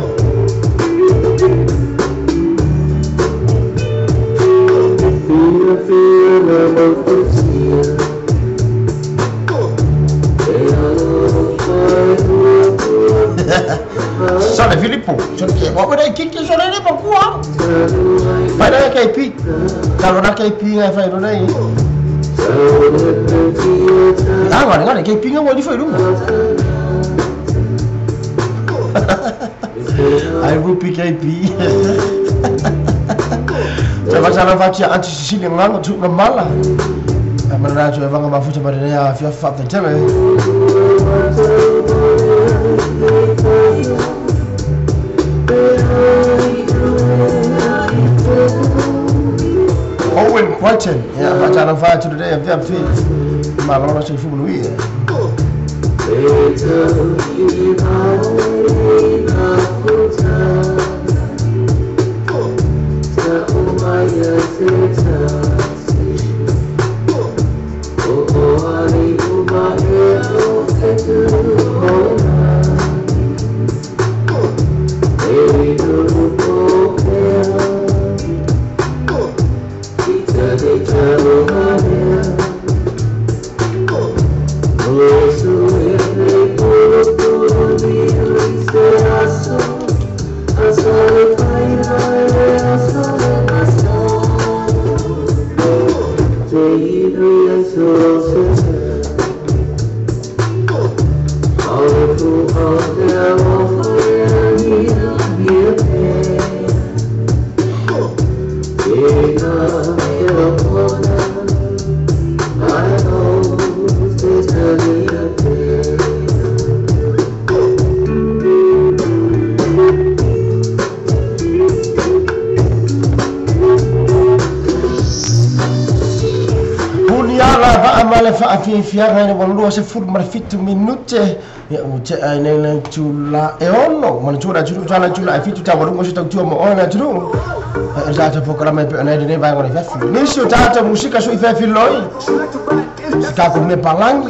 Soalnya Filippo, soalnya apa dah kiki soalnya ni berkuah. Pada KP, kalau nak KP ngai file tu ni. Dengar KP ngai boleh file tu. I will pick KP. Sebab cara baca anti sisi yang ngang tu ngamala. Mana tu evang mafu sebab dia fiaf fakta jalan. Owen Brighton, ya baca nama tu dia fiaf fit. Malah orang saya full lui. Fiara ni walau saya full marfit minute ya uce ini lang cula ono mana cula fitu tahu walau masih tahu cula mau ona tu ada program apa ni ni bayang orang fitu ni so ada musik so fitu loi sekarang me palang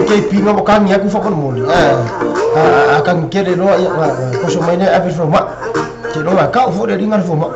KP ngau kami aku fakon mul akan kere no koso mainnya habis rumah kero kau fu dari ngar rumah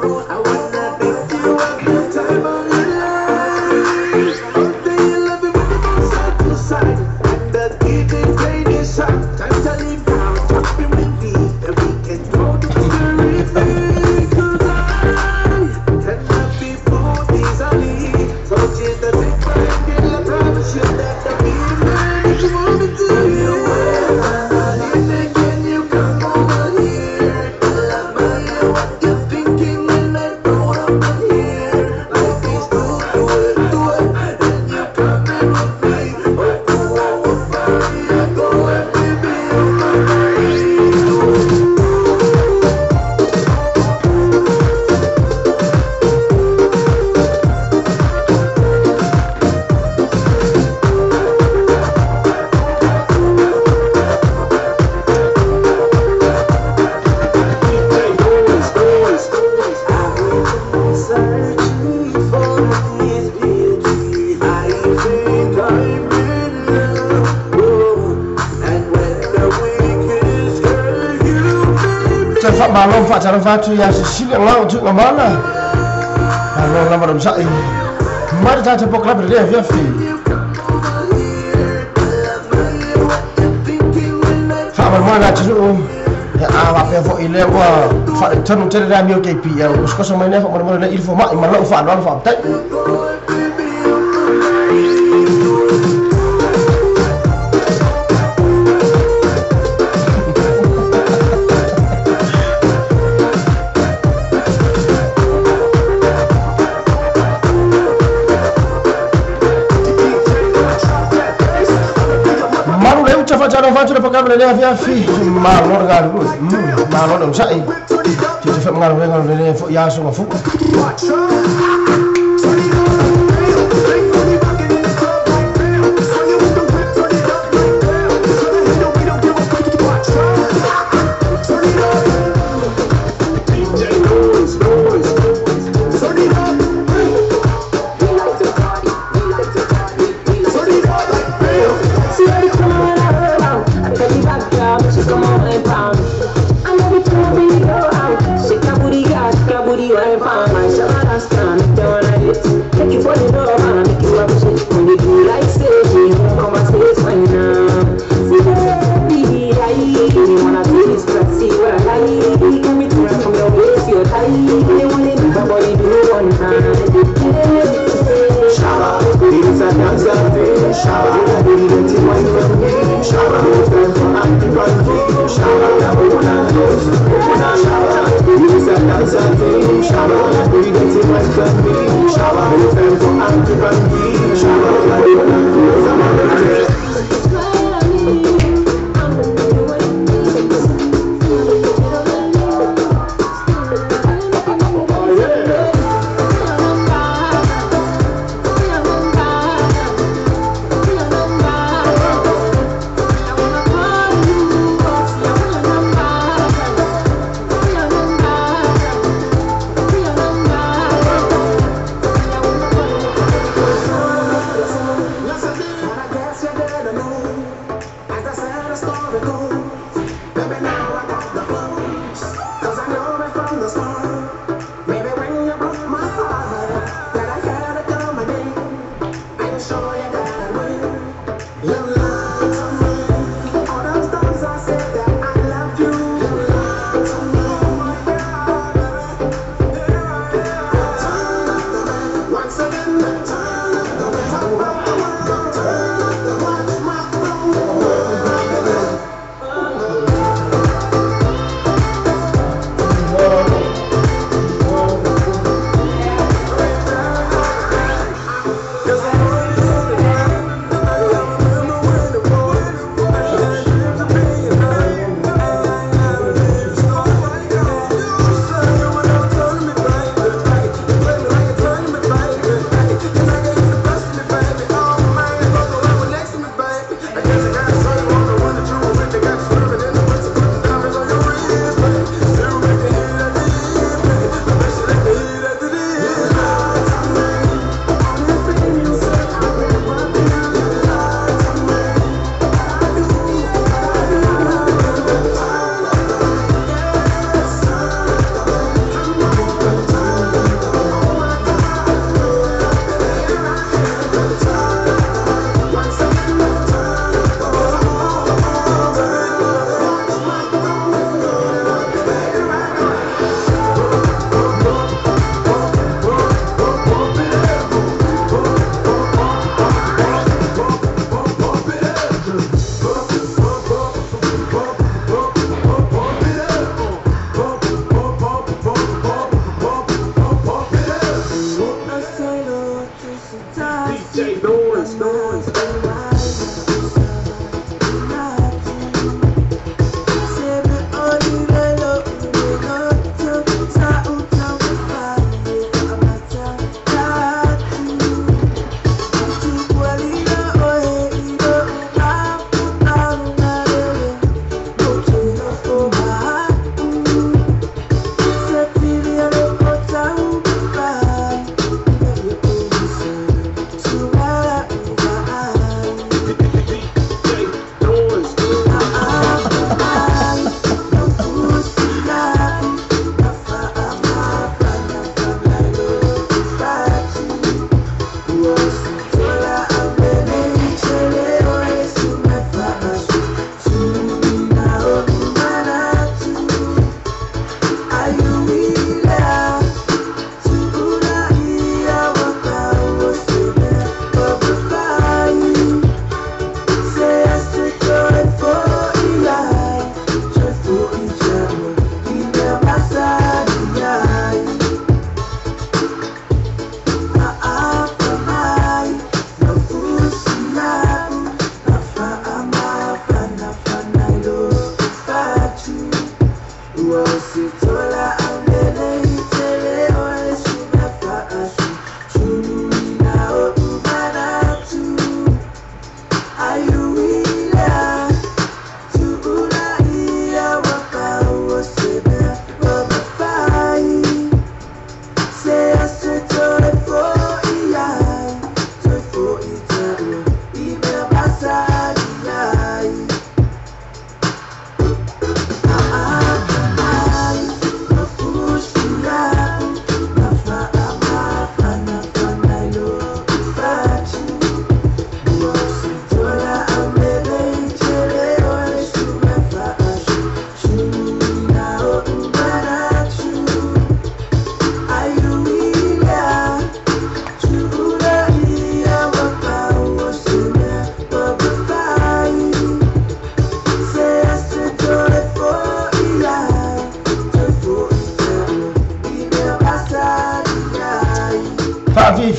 Malom Pak Cara Fatu ya sisi yang laut juga mana? Kalau lama dalam saat ini, mari kita coba kelab dari FFV. Pak mana curu va pe fo ile wa fa tonu tere da mio KP ya usko so mai ne fa mo il faut ma lo fa do fa tai Facciano faccio per cambiare le affi ma non regalo ma non sai ti fa magari vengono le ya sono fu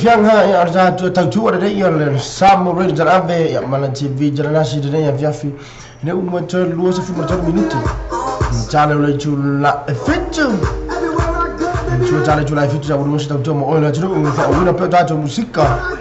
fianga ya arja tu tautua de ya le samo re de ave ya mana TV de nasi de ya fiafi ne un mo tro lu se fu mo 3 minuti chale le chula effetto tu chale chula effetto ya bu mo sta to mo o la tro un fa una pe ta musica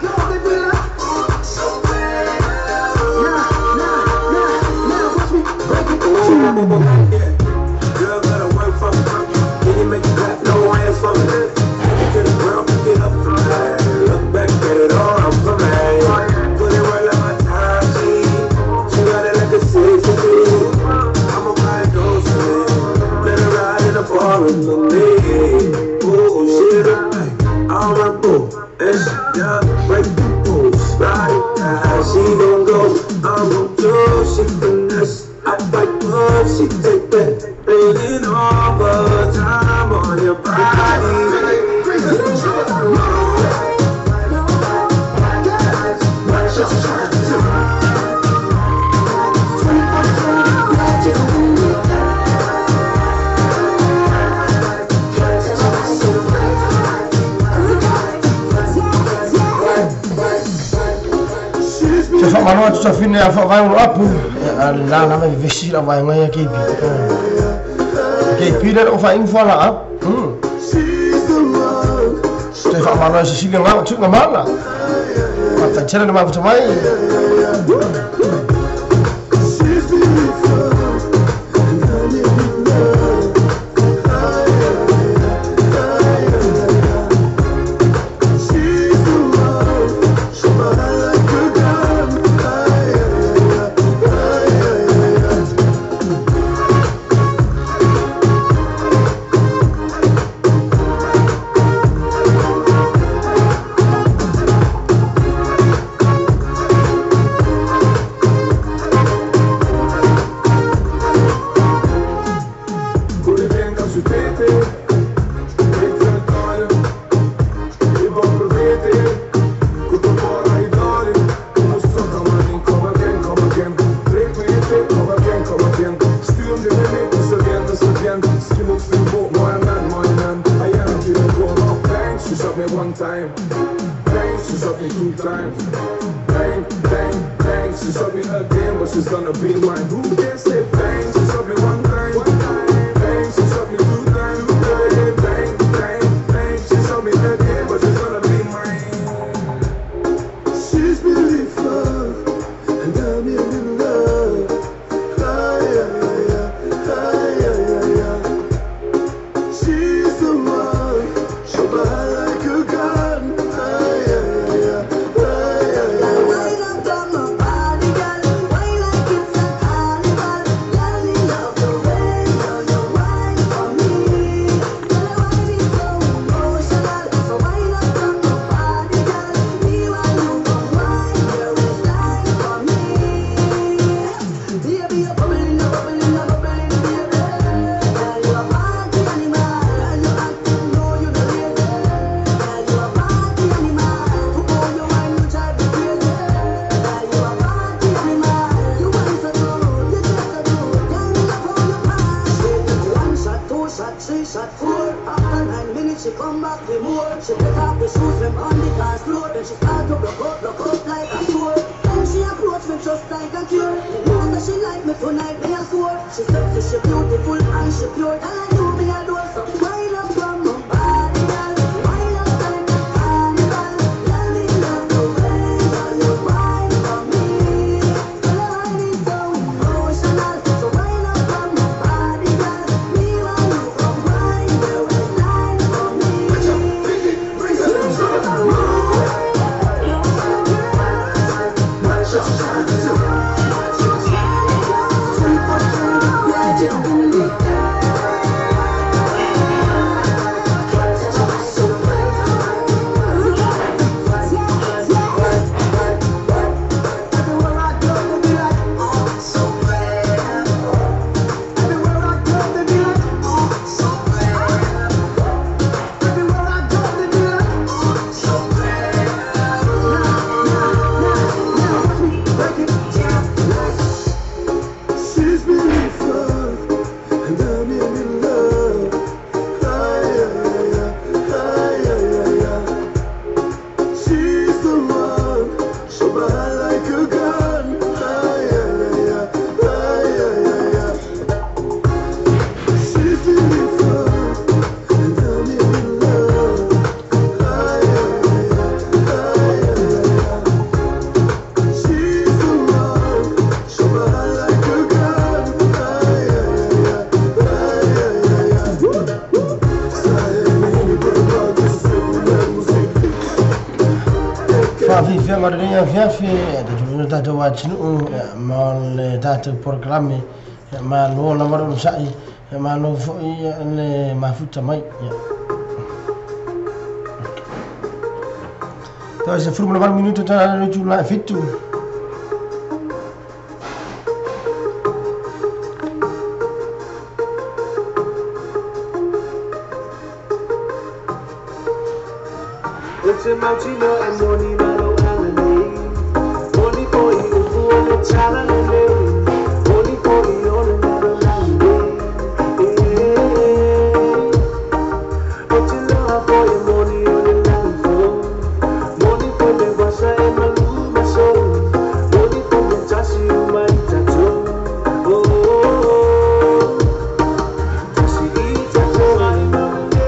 Mano tu fine a vai un apu la na me vesti la vai ngai ke pi o fa info la te fa mano si siga nga tu nga mala pa tshela na ma mai ngore ni fiafi de tu tatu wachinu mal tatu programe ma no na maro sai ma no le mafuta mai to se furmo 9 minuto ta no giula fitu Mauchino e moni malo alane Moni poi uku ole chala lele Moni poi ole malo lande Ochilo poi moni ole lando Moni poi le wasa e malu maso Moni poi le tashi umaitato Tashi itato ai mawende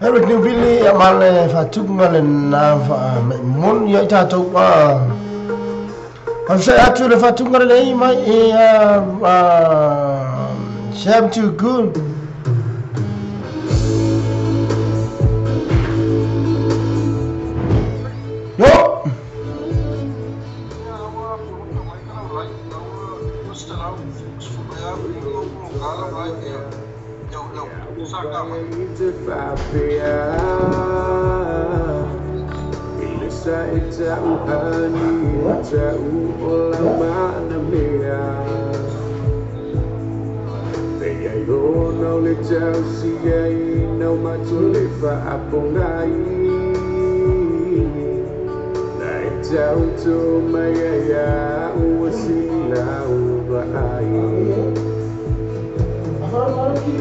Eric New Billy male fatuk male na mon ya tato wa Afsha atu le fatuk male nei mai sham too good yo Ilisa ita uhani ita ulama namia Teya yono le jausi yai no matulefa apongai Na ita uto mayaya uwasila ubaai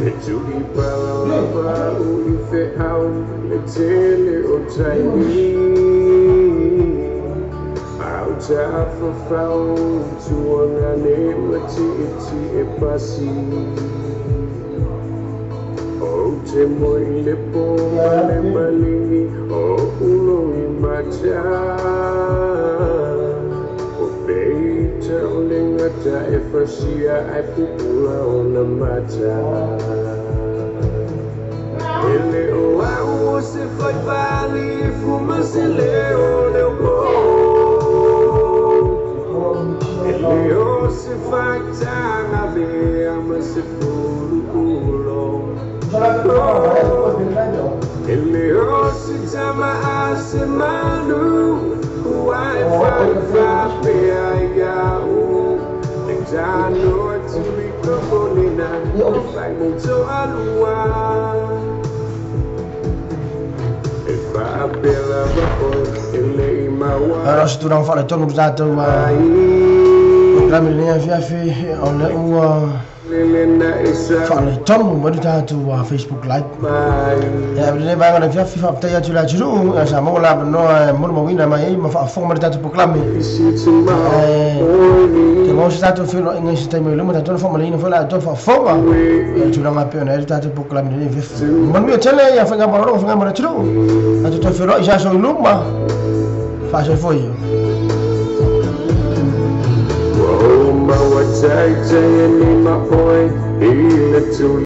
Ejuhi palapa uife au letele otaini Au tafafau tuangane mati iti epasi O te moile po male malini o ulo imacha O beita olengata efasia ai pupula o na mata Ele o au se fai vale fuma se leo leo se fai tana ve ama se furu leo se chama ase manu wai fai fape ya Jano tuliko bolina fai muito alua fa bela bako ele mawa Ara se turang fale tonu tātou Rami lea fiafi o le ua lelena isa fale tonu madu tātou Facebook Live Ya bine vai ngana fiafi whaptai atu la tiru Sa mo la panoa munu mawina mai ma whaafonga madu tātou poklame Te mo se tātou whino inga si taimai luma tātou wha malina whala tātou whaafonga Turanga peo na eri tātou poklame ni fiafi Manu ia tele ia whenga maroro whenga mara tiru Tātou whino isa so iluma Whaasoi foi Oh, my what I say, my boy, he let you